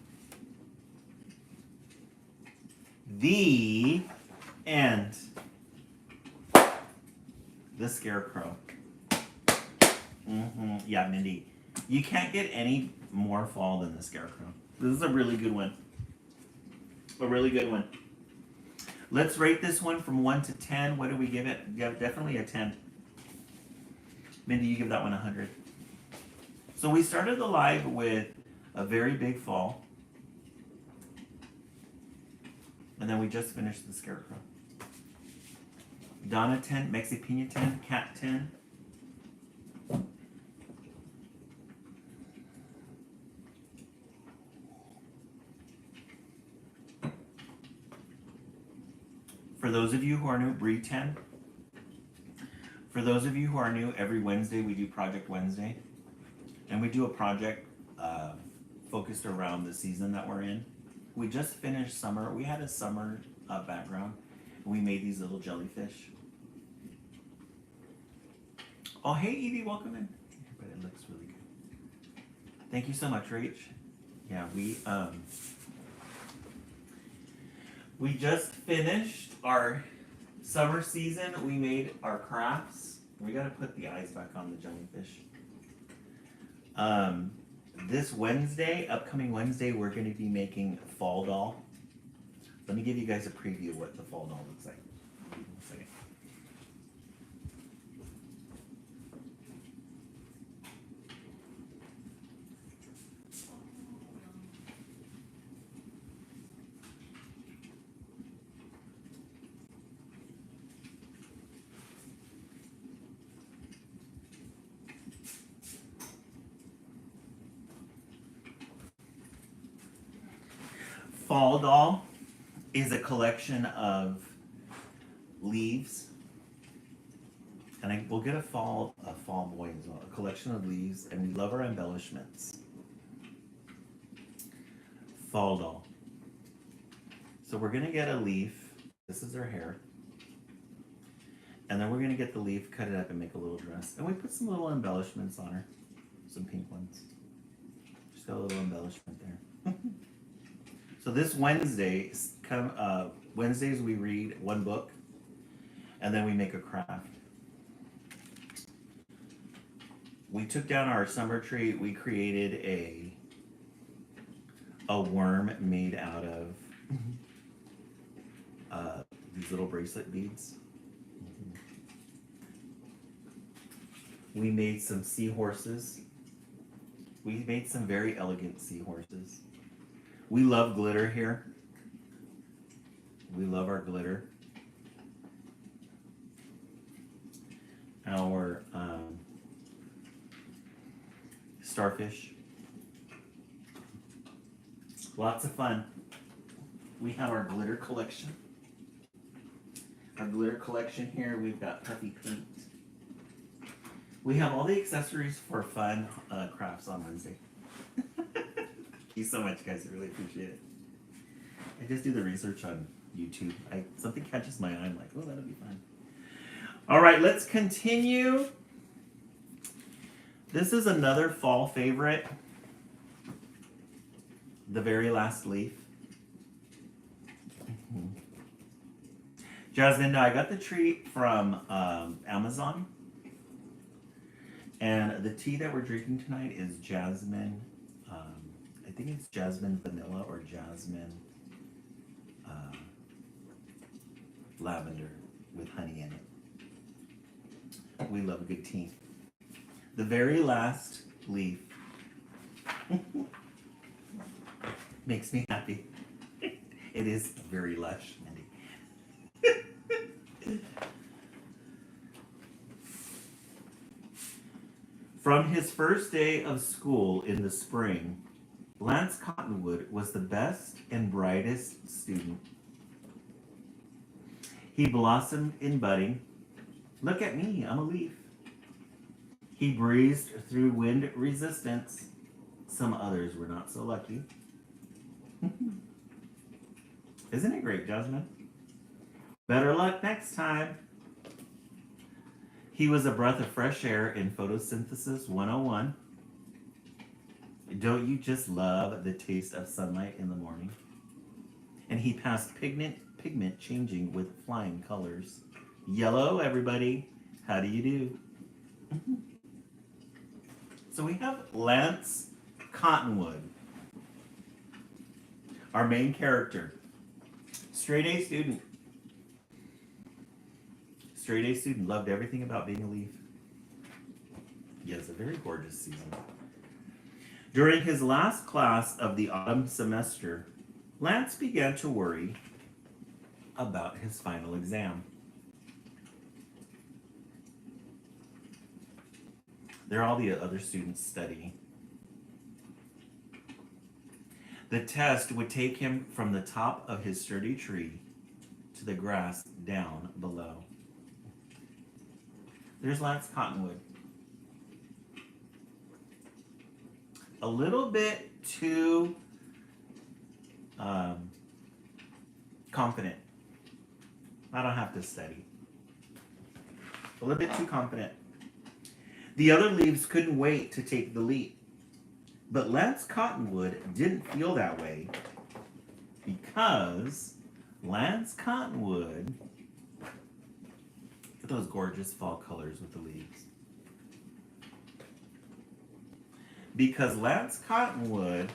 The end. The Scarecrow. Yeah, Mindy. You can't get any more fall than the Scarecrow. This is a really good one. A really good one. Let's rate this one from 1 to 10. What do we give it? Definitely a 10. Mindy, you give that one 100. So we started the live with a very big fall. And then we just finished the Scarecrow. Donna 10, Mexi Pina 10, Cat 10. For those of you who are new, Bree 10. For those of you who are new, every Wednesday we do Project Wednesday. And we do a project focused around the season that we're in. We just finished summer. We had a summer background. We made these little jellyfish. Oh, hey, Evie, welcome in. But it looks really good. Thank you so much, Rach. Yeah, we just finished our summer season. We made our crafts. We gotta put the eyes back on the jellyfish. This Wednesday, upcoming Wednesday, we're gonna be making fall doll. Let me give you guys a preview of what the fall doll looks like. One second. Fall doll is a collection of leaves, and we'll get a fall boy as well. A collection of leaves, and we love our embellishments. Fall doll. So we're gonna get a leaf. This is her hair, and then we're gonna get the leaf, cut it up, and make a little dress. And we put some little embellishments on her, some pink ones. Just got a little embellishment there. So this Wednesday, Wednesdays we read one book, and then we make a craft. We took down our summer tree. We created a worm made out of these little bracelet beads. We made some seahorses. We made some very elegant seahorses. We love glitter here. We love our glitter. Our starfish. Lots of fun. We have our glitter collection. Our glitter collection here, we've got puffy paint. We have all the accessories for fun crafts on Wednesday. Thank you so much, guys. I really appreciate it. I just do the research on YouTube. Something catches my eye. I'm like, oh, that'll be fun. All right, let's continue. This is another fall favorite. The Very Last Leaf. Jasmine, I got the treat from Amazon. And the tea that we're drinking tonight is jasmine. I think it's jasmine vanilla or jasmine lavender with honey in it. We love a good tea. The Very Last Leaf makes me happy. It is very lush, Mindy. From his first day of school in the spring, Lance Cottonwood was the best and brightest student. He blossomed in budding. Look at me, I'm a leaf. He breezed through wind resistance. Some others were not so lucky. Isn't it great, Jasmine? Better luck next time. He was a breath of fresh air in Photosynthesis 101. Don't you just love the taste of sunlight in the morning? And he passed pigment changing with flying colors. Yellow, everybody. How do you do? So we have Lance Cottonwood, our main character. Straight A student. Straight A student. Loved everything about being a Leaf. He has a very gorgeous season. During his last class of the autumn semester, Lance began to worry about his final exam. There are all the other students studying. The test would take him from the top of his sturdy tree to the grass down below. There's Lance Cottonwood. A little bit too confident. I don't have to study. A little bit too confident. The other leaves couldn't wait to take the leap. But Lance Cottonwood didn't feel that way because Lance Cottonwood, look at those gorgeous fall colors with the leaves. Because Lance Cottonwood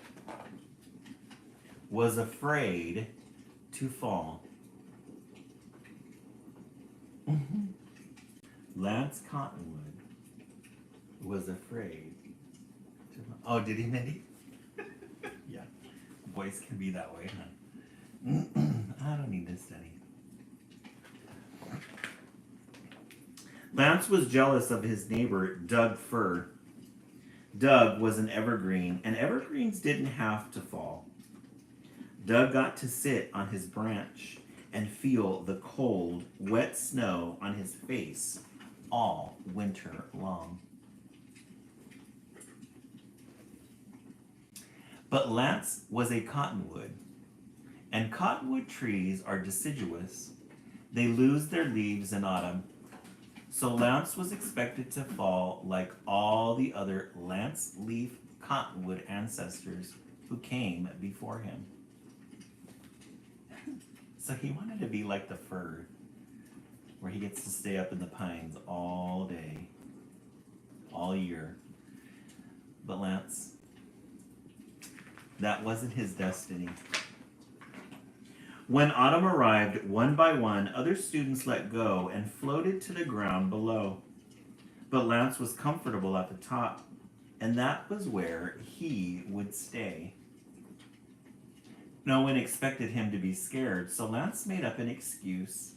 was afraid to fall. Lance Cottonwood was afraid to fall. Oh, did he, Mindy? Yeah, boys can be that way, huh? I don't need to study. Lance was jealous of his neighbor, Doug Fir. Doug was an evergreen, and evergreens didn't have to fall. Doug got to sit on his branch and feel the cold, wet snow on his face all winter long. But Lance was a cottonwood, and cottonwood trees are deciduous. They lose their leaves in autumn. So Lance was expected to fall like all the other Lance Leaf Cottonwood ancestors who came before him. So he wanted to be like the fir, where he gets to stay up in the pines all day, all year. But Lance, that wasn't his destiny. When autumn arrived, one by one, other students let go and floated to the ground below. But Lance was comfortable at the top, and that was where he would stay. No one expected him to be scared, so Lance made up excuse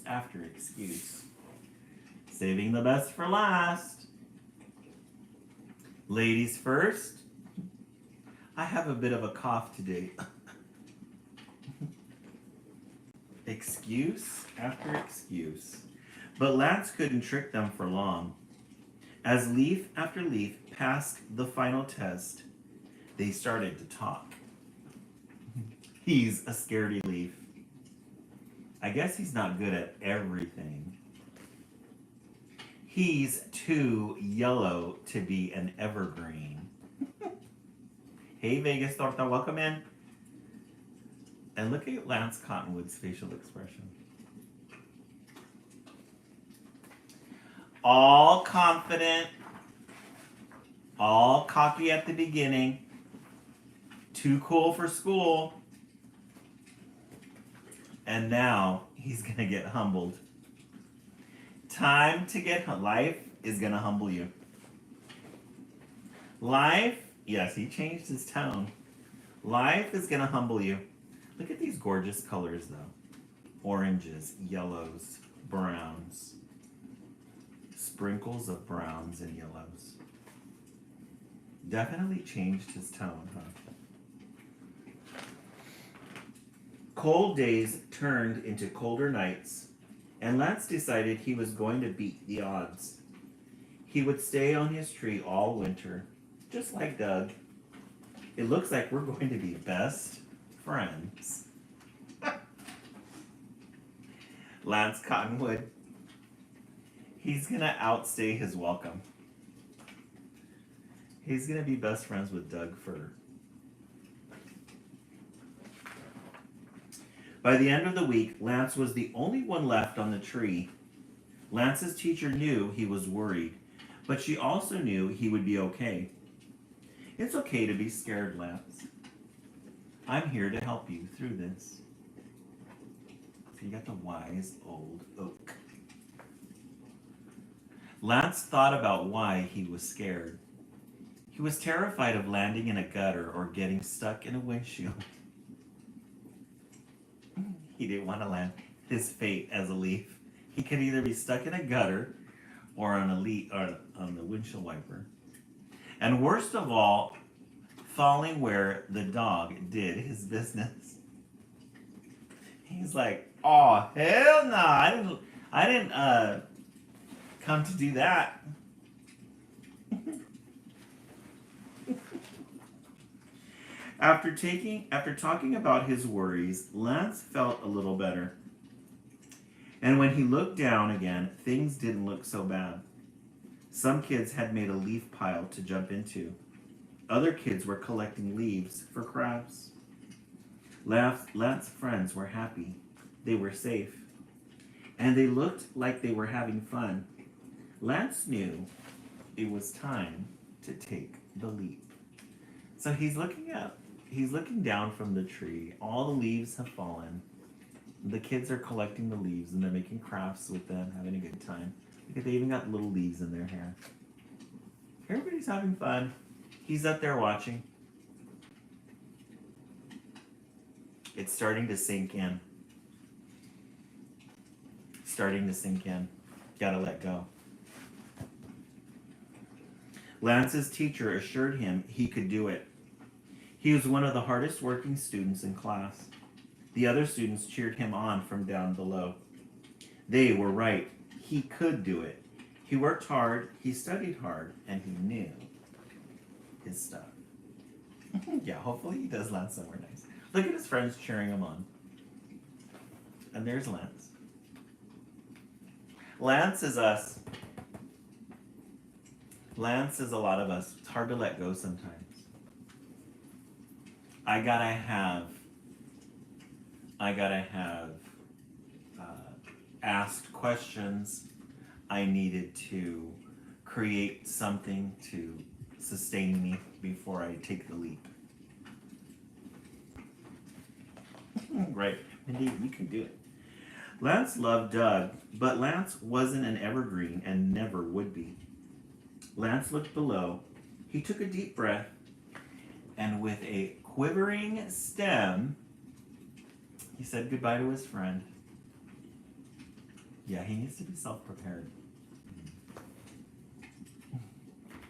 after excuse. Saving the best for last. Ladies first. I have a bit of a cough today. Excuse after excuse. But Lance couldn't trick them for long. As leaf after leaf passed the final test, they started to talk. He's a scaredy leaf. I guess he's not good at everything. He's too yellow to be an evergreen. Hey, Vegas Torta, welcome in. And look at Lance Cottonwood's facial expression. All confident, all cocky at the beginning, too cool for school. And now he's going to get humbled. Time to get, life is going to humble you. Life, yes, he changed his tone. Life is going to humble you. Look at these gorgeous colors, though. Oranges, yellows, browns. Sprinkles of browns and yellows. Definitely changed his tone, huh? Cold days turned into colder nights, and Lance decided he was going to beat the odds. He would stay on his tree all winter, just like Doug. It looks like we're going to be best friends. Lance Cottonwood. He's gonna outstay his welcome. He's gonna be best friends with Doug Fir. By the end of the week, Lance was the only one left on the tree. Lance's teacher knew he was worried, But she also knew he would be okay. It's okay to be scared, Lance. I'm here to help you through this. So you got the wise old oak. Lance thought about why he was scared. He was terrified of landing in a gutter or getting stuck in a windshield. He didn't want to land his fate as a leaf. He could either be stuck in a gutter or on the windshield wiper. And worst of all, falling where the dog did his business. He's like, oh hell no, I didn't come to do that. After talking about his worries, Lance felt a little better. And when he looked down again, things didn't look so bad. Some kids had made a leaf pile to jump into. Other kids were collecting leaves for crafts. Lance's friends were happy. They were safe. And they looked like they were having fun. Lance knew it was time to take the leap. So he's looking down from the tree. All the leaves have fallen. The kids are collecting the leaves and they're making crafts with them, having a good time. Look at, they even got little leaves in their hair. Everybody's having fun. He's up there watching. It's starting to sink in. Starting to sink in. Gotta let go. Lance's teacher assured him he could do it. He was one of the hardest working students in class. The other students cheered him on from down below. They were right. He could do it. He worked hard, he studied hard, and he knew his stuff. Yeah, hopefully he does land somewhere nice. Look at his friends cheering him on. And there's Lance. Lance is us. Lance is a lot of us. It's hard to let go sometimes. I gotta have asked questions. I needed to create something to sustain me before I take the leap. Right, indeed, you can do it. Lance loved Doug, but Lance wasn't an evergreen and never would be. Lance looked below. He took a deep breath, and with a quivering stem, he said goodbye to his friend. Yeah, he needs to be self-prepared.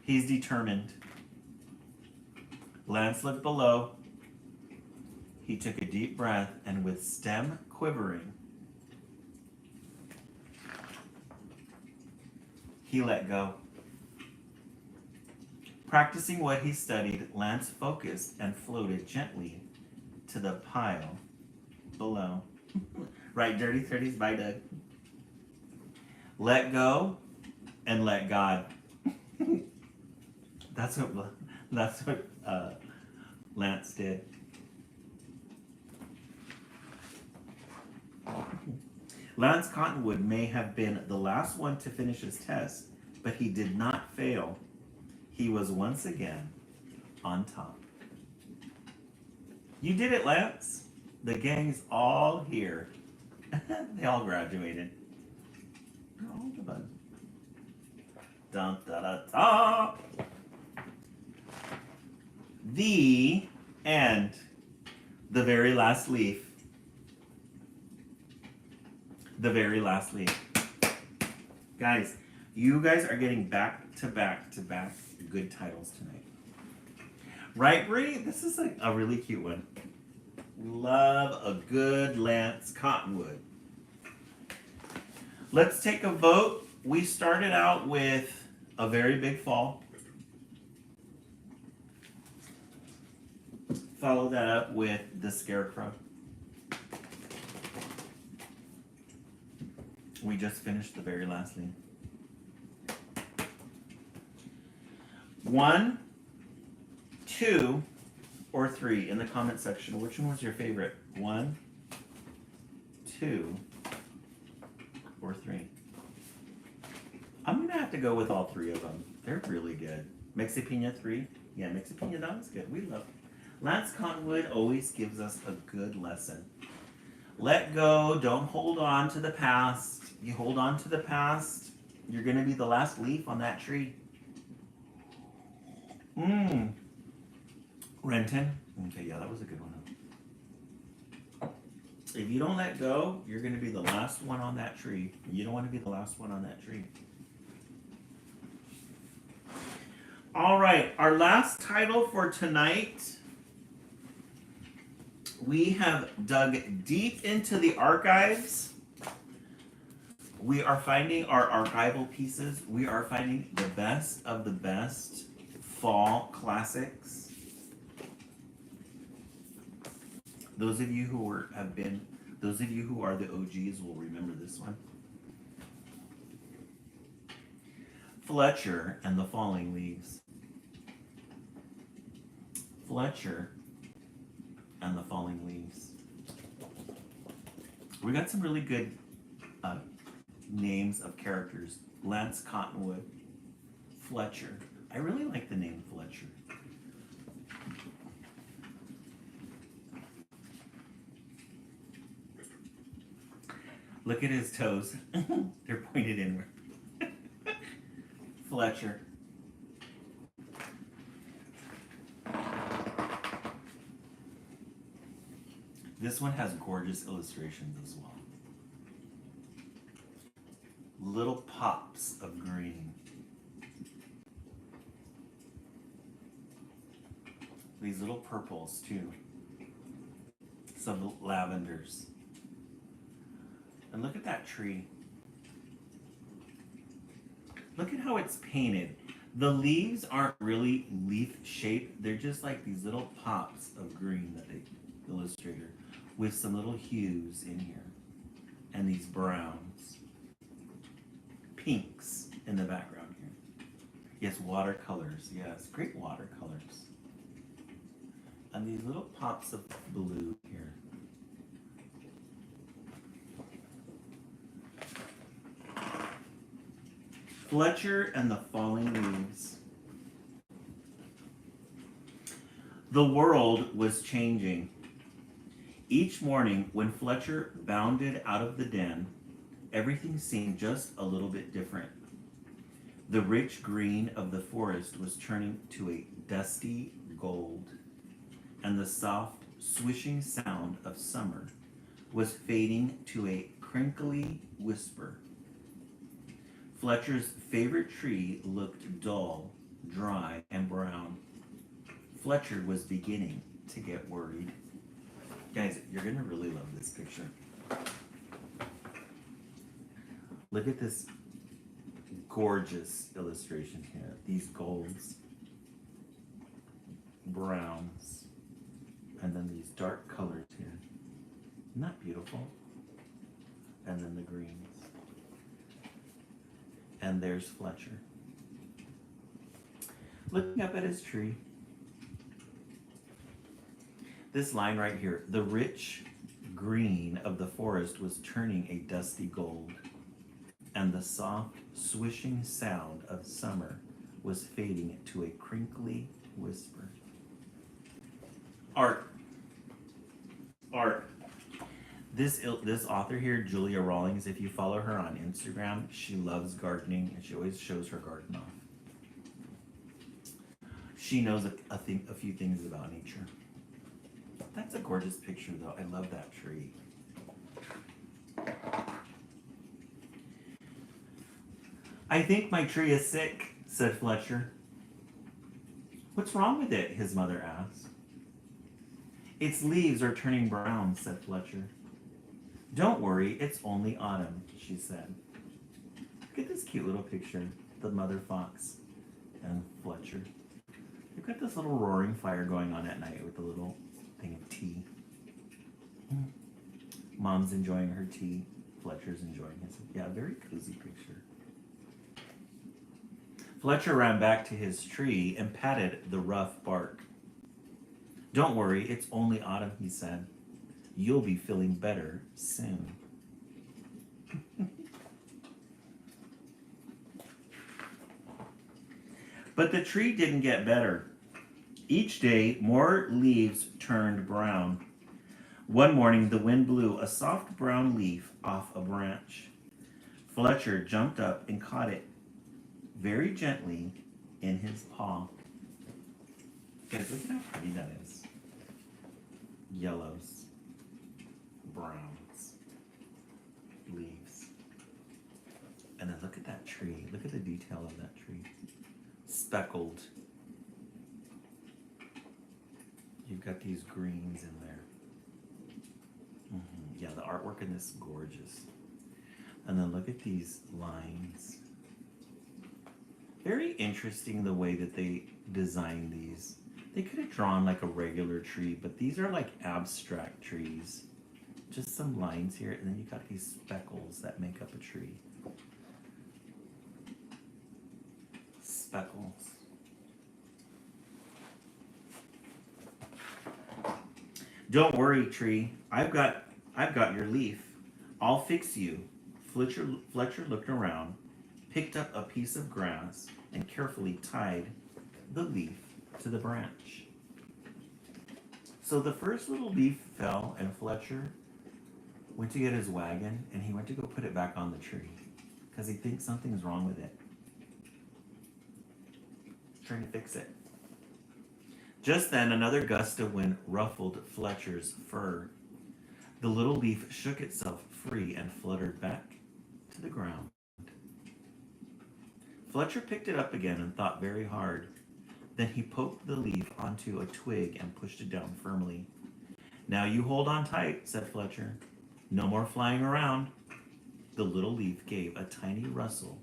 He's determined. Lance looked below. He took a deep breath, and with stem quivering, he let go. Practicing what he studied, Lance focused and floated gently to the pile below. Right, Dirty 30s by Doug. Let go and let God. That's what Lance did. Lance Cottonwood may have been the last one to finish his test, but he did not fail. He was once again on top. You did it, Lance. The gang's all here. They all graduated. Oh, the bug. Dun da da da. The end. The very last leaf. The very last leaf. Guys, you guys are getting back to back good titles tonight. Right, Bree? This is a really cute one. Love a good Lance Cottonwood. Let's take a vote. We started out with A Very Big Fall. Follow that up with The Scarecrow. We just finished the very last leaf. 1, 2, or 3 in the comment section. Which one was your favorite? 1, 2, or 3? I'm gonna have to go with all three of them. They're really good. Mexipina 3. Yeah, Mexipina, that was good. We love it. Lance Cottonwood always gives us a good lesson. Let go. Don't hold on to the past. You hold on to the past, you're gonna be the last leaf on that tree. Renton. Okay, yeah, that was a good one. If you don't let go, you're going to be the last one on that tree. You don't want to be the last one on that tree. All right, our last title for tonight. We have dug deep into the archives. We are finding our archival pieces. We are finding the best of the best fall classics. Those of you who are the OGs will remember this one. Fletcher and the Falling Leaves. Fletcher and the Falling Leaves. We got some really good names of characters. Lance Cottonwood, Fletcher. I really like the name Fletcher. Look at his toes. They're pointed inward. Fletcher. This one has gorgeous illustrations as well. Little pops of green. These little purples too. Some lavenders. And look at that tree. Look at how it's painted. The leaves aren't really leaf shaped. They're just like these little pops of green that they illustrated with some little hues in here. And these browns. Pinks in the background here. Yes, watercolors. Yes, great watercolors. And these little pops of blue here. Fletcher and the Falling Leaves. The world was changing. Each morning, when Fletcher bounded out of the den, everything seemed just a little bit different. The rich green of the forest was turning to a dusty gold, and the soft, swishing sound of summer was fading to a crinkly whisper. Fletcher's favorite tree looked dull, dry, and brown. Fletcher was beginning to get worried. Guys, you're going to really love this picture. Look at this gorgeous illustration here. These golds, browns, and then these dark colors here. Isn't that beautiful? And then the greens. And there's Fletcher. Looking up at his tree. This line right here, the rich green of the forest was turning a dusty gold, and the soft, swishing sound of summer was fading to a crinkly whisper. Art. This author here, Julia Rawlings, if you follow her on Instagram, she loves gardening and she always shows her garden off. She knows a few things about nature. That's a gorgeous picture though. I love that tree. I think my tree is sick, said Fletcher. What's wrong with it? His mother asked. Its leaves are turning brown, said Fletcher. Don't worry, it's only autumn, she said. Look at this cute little picture, the mother fox and Fletcher. They've got this little roaring fire going on at night with a little thing of tea. Mom's enjoying her tea, Fletcher's enjoying his. Yeah, very cozy picture. Fletcher ran back to his tree and patted the rough bark. Don't worry, it's only autumn, he said. You'll be feeling better soon. But the tree didn't get better. Each day, more leaves turned brown. One morning, the wind blew a soft brown leaf off a branch. Fletcher jumped up and caught it very gently in his paw. Guys, look at how pretty that is. Yellows, browns, leaves. And then look at that tree. Look at the detail of that tree. Speckled. You've got these greens in there. Yeah, the artwork in this is gorgeous. And then look at these lines. Very interesting the way that they designed these. They could have drawn like a regular tree, but these are like abstract trees. Just some lines here, and then you got these speckles that make up a tree. Speckles. Don't worry, tree. I've got your leaf. I'll fix you. Fletcher looked around, picked up a piece of grass, and carefully tied the leaf to the branch. So the first little leaf fell, and Fletcher went to get his wagon, and he went to go put it back on the tree because he thinks something's wrong with it. He's trying to fix it. Just then, another gust of wind ruffled Fletcher's fur. The little leaf shook itself free and fluttered back to the ground. Fletcher picked it up again and thought very hard. Then he poked the leaf onto a twig and pushed it down firmly. Now you hold on tight, said Fletcher. No more flying around. The little leaf gave a tiny rustle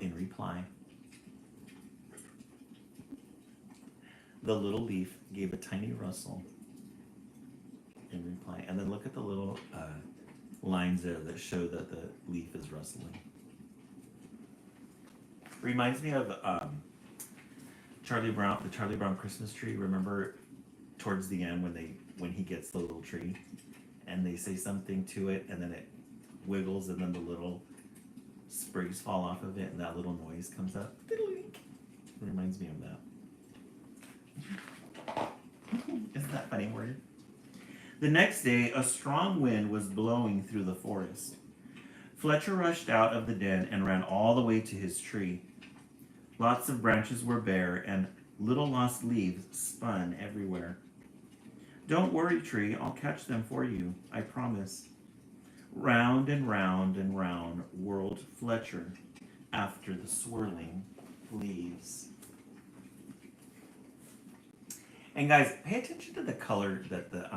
in reply. The little leaf gave a tiny rustle in reply. And then look at the little lines there that show that the leaf is rustling. Reminds me of Charlie Brown, the Charlie Brown Christmas tree. Remember towards the end when he gets the little tree and they say something to it and then it wiggles and then the little sprigs fall off of it and that little noise comes up. It reminds me of that. Isn't that funny word? The next day, a strong wind was blowing through the forest. Fletcher rushed out of the den and ran all the way to his tree. Lots of branches were bare and little lost leaves spun everywhere. Don't worry, tree, I'll catch them for you, I promise. Round and round and round whirled Fletcher after the swirling leaves. And guys, pay attention to the color that the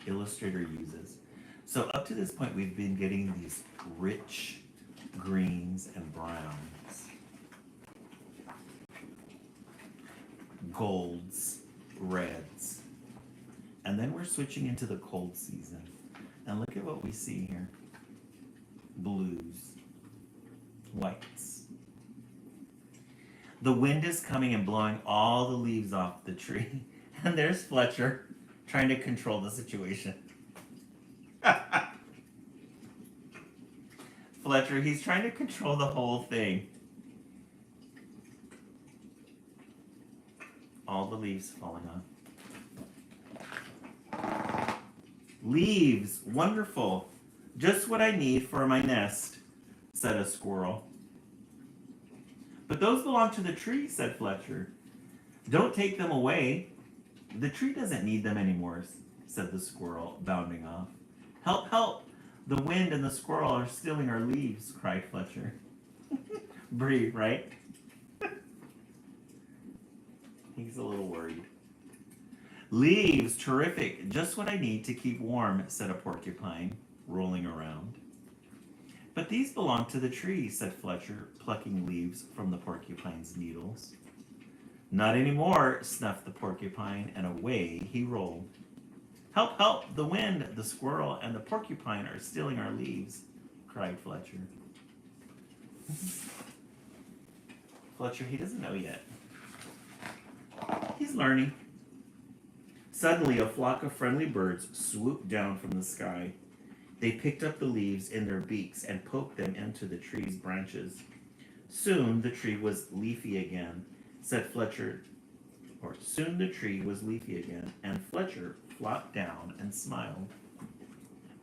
illustrator uses. So up to this point, we've been getting these rich greens and browns, golds, reds, and then we're switching into the cold season. And look at what we see here. Blues, whites. The wind is coming and blowing all the leaves off the tree. And there's Fletcher trying to control the situation. Fletcher, he's trying to control the whole thing. All the leaves falling off. Leaves, wonderful. Just what I need for my nest, said a squirrel. But those belong to the tree, said Fletcher. Don't take them away. The tree doesn't need them anymore, said the squirrel, bounding off. Help, help! The wind and the squirrel are stealing our leaves, cried Fletcher. Bree, right? He's a little worried. Leaves, terrific. Just what I need to keep warm, said a porcupine, rolling around. But these belong to the tree, said Fletcher, plucking leaves from the porcupine's needles. Not anymore, snuffed the porcupine, and away he rolled. Help, help! The wind, the squirrel, and the porcupine are stealing our leaves, cried Fletcher. Fletcher, he doesn't know yet. He's learning. Suddenly, a flock of friendly birds swooped down from the sky. They picked up the leaves in their beaks and poked them into the tree's branches. Soon the tree was leafy again, said Fletcher. Or soon the tree was leafy again, and Fletcher flopped down and smiled.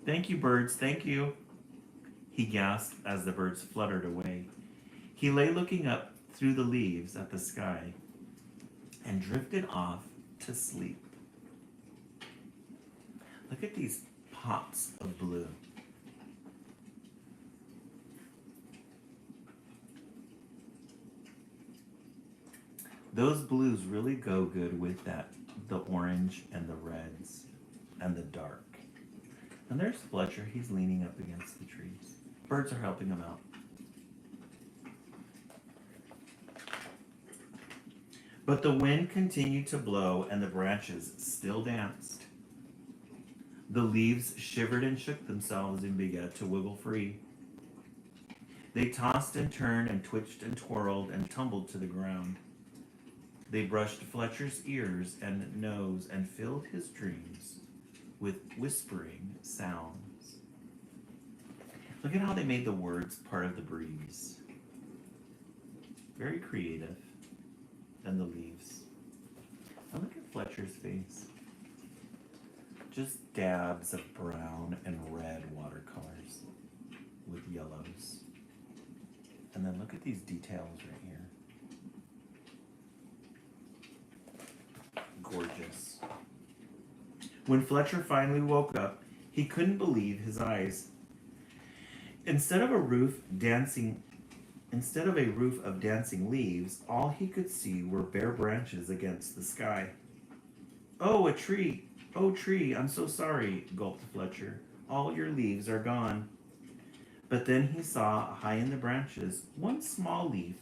Thank you, birds, thank you, he gasped as the birds fluttered away. He lay looking up through the leaves at the sky and drifted off to sleep. Look at these pops of blue. Those blues really go good with the orange and the reds and the dark. And there's Fletcher, he's leaning up against the trees. Birds are helping him out. But the wind continued to blow and the branches still danced. The leaves shivered and shook themselves and began to wiggle free. They tossed and turned and twitched and twirled and tumbled to the ground. They brushed Fletcher's ears and nose and filled his dreams with whispering sounds. Look at how they made the words part of the breeze. Very creative. And the leaves. And look at Fletcher's face. Just dabs of brown and red watercolors with yellows. And then look at these details right here. Gorgeous. When Fletcher finally woke up, he couldn't believe his eyes. Instead of a roof of dancing leaves, all he could see were bare branches against the sky. Oh, a tree! Oh, tree, I'm so sorry, gulped Fletcher. All your leaves are gone. But then he saw, high in the branches, one small leaf,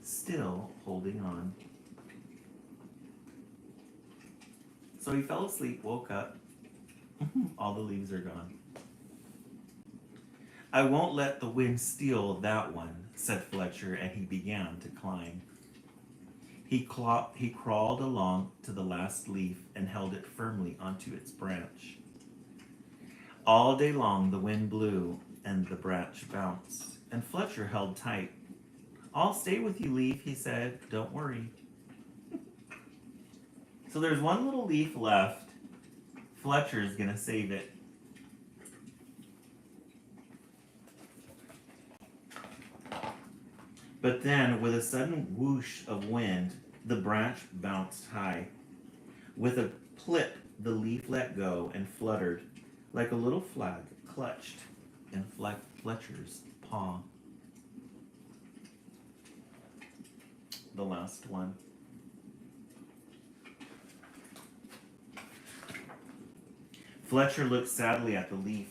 still holding on. So he fell asleep, woke up. All the leaves are gone. I won't let the wind steal that one, said Fletcher, and he began to climb. He crawled along to the last leaf and held it firmly onto its branch. All day long the wind blew and the branch bounced, and Fletcher held tight. I'll stay with you, leaf, he said. Don't worry. So there's one little leaf left. Fletcher's gonna save it. But then, with a sudden whoosh of wind, the branch bounced high. With a plip, the leaf let go and fluttered like a little flag clutched in Fletcher's paw. The last one. Fletcher looked sadly at the leaf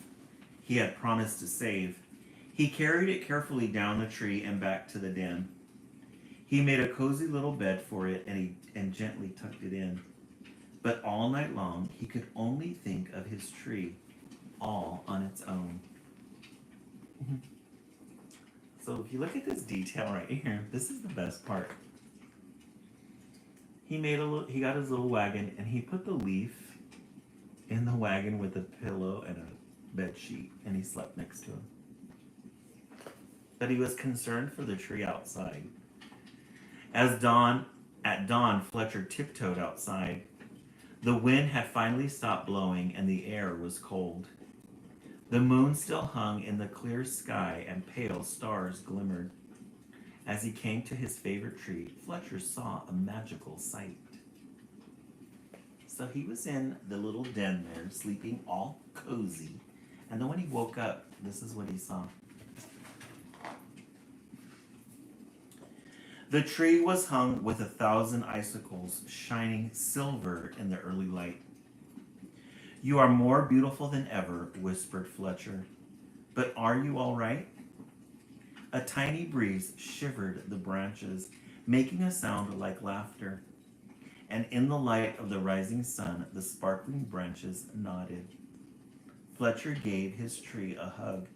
he had promised to save. He carried it carefully down the tree and back to the den. He made a cozy little bed for it and gently tucked it in. But all night long he could only think of his tree, all on its own. So if you look at this detail right here, this is the best part. He got his little wagon and he put the leaf in the wagon with a pillow and a bed sheet, and he slept next to him. But he was concerned for the tree outside. At dawn, Fletcher tiptoed outside. The wind had finally stopped blowing and the air was cold. The moon still hung in the clear sky and pale stars glimmered. As he came to his favorite tree, Fletcher saw a magical sight. So he was in the little den there, sleeping all cozy. And then when he woke up, this is what he saw. The tree was hung with 1,000 icicles, shining silver in the early light. You are more beautiful than ever, whispered Fletcher. But are you all right? A tiny breeze shivered the branches, making a sound like laughter. And in the light of the rising sun, the sparkling branches nodded. Fletcher gave his tree a hug.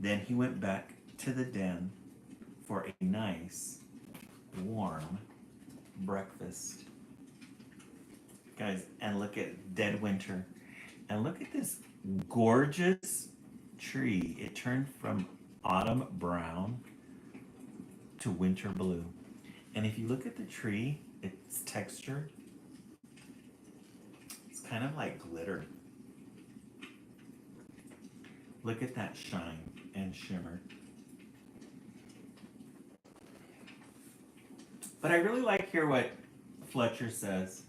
Then he went back to the den for a nice, warm breakfast. Guys, and look at dead winter. And look at this gorgeous tree. It turned from autumn brown to winter blue. And if you look at the tree, its texture, it's kind of like glitter. Look at that shine and shimmer. But I really like here what Fletcher says.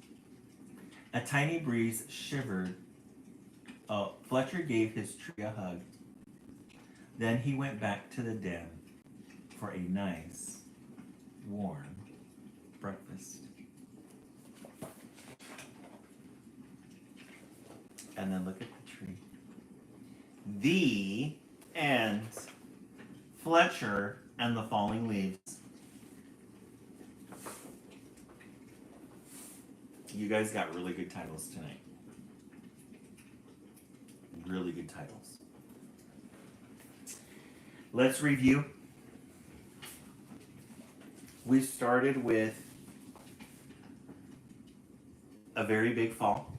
A tiny breeze shivered. Oh, Fletcher gave his tree a hug. Then he went back to the den for a nice, warm breakfast. And then look at the tree. The end. Fletcher and the falling leaves. You guys got really good titles tonight. Really good titles. Let's review. We started with A Very Big Fall.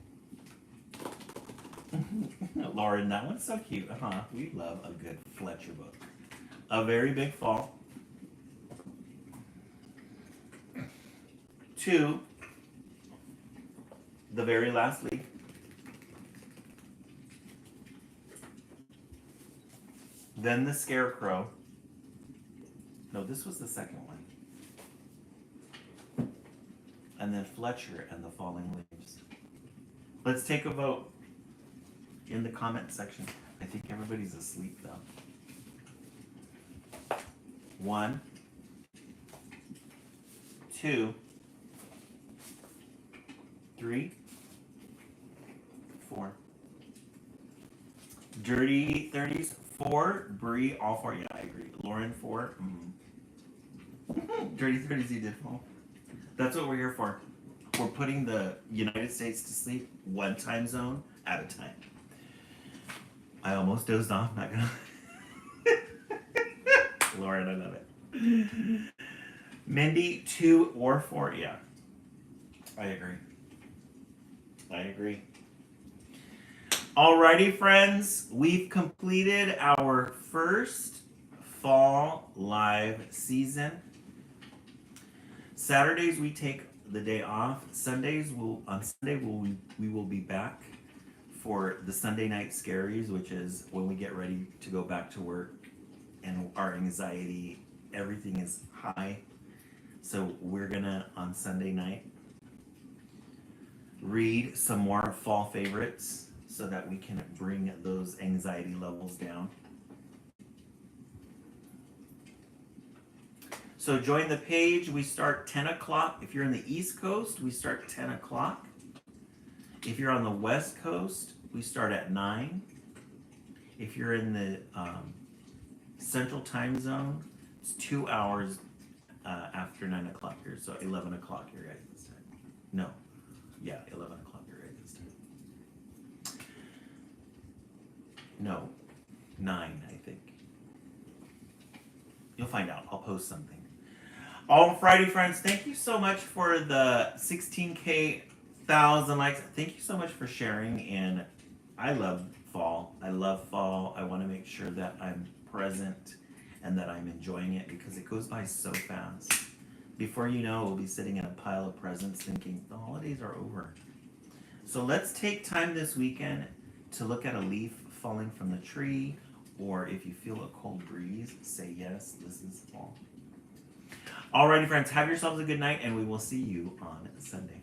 Lauren, that one's so cute. We love a good Fletcher book. A Very Big Fall. 2, The Very Last Leaf. Then The Scarecrow. No, this was the second one. And then Fletcher and the Falling Leaves. Let's take a vote in the comment section. I think everybody's asleep though. 1, 2, 3, 4. Dirty 30s 4. Bree all 4. Yeah, I agree. Lauren 4. Dirty 30s, you did fall. That's what we're here for. We're putting the United States to sleep one time zone at a time. I almost dozed off, not gonna. Lauren, I love it. Mindy 2 or 4. Yeah, I agree. Alrighty, friends, we've completed our first fall live season. Saturdays we take the day off. Sundays we will be back for the Sunday night scaries, which is when we get ready to go back to work and our anxiety, everything is high. So we're gonna on Sunday night read some more fall favorites so that we can bring those anxiety levels down. So join the page. We start 10 o'clock. If you're in the East Coast, we start 10 o'clock. If you're on the West Coast, we start at 9. If you're in the Central Time Zone, it's 2 hours after 9 o'clock here. So 11 o'clock your guys' time. No. Yeah, 11 o'clock your guys' time. No. 9, I think. You'll find out. I'll post something. All Friday, friends, thank you so much for the 16K 1,000 likes. Thank you so much for sharing. And I love fall. I want to make sure that I'm present and that I'm enjoying it because it goes by so fast. Before you know, we'll be sitting in a pile of presents thinking the holidays are over. So let's take time this weekend to look at a leaf falling from the tree, or if you feel a cold breeze, say yes, this is fall. Alrighty, friends, have yourselves a good night, and we will see you on Sunday.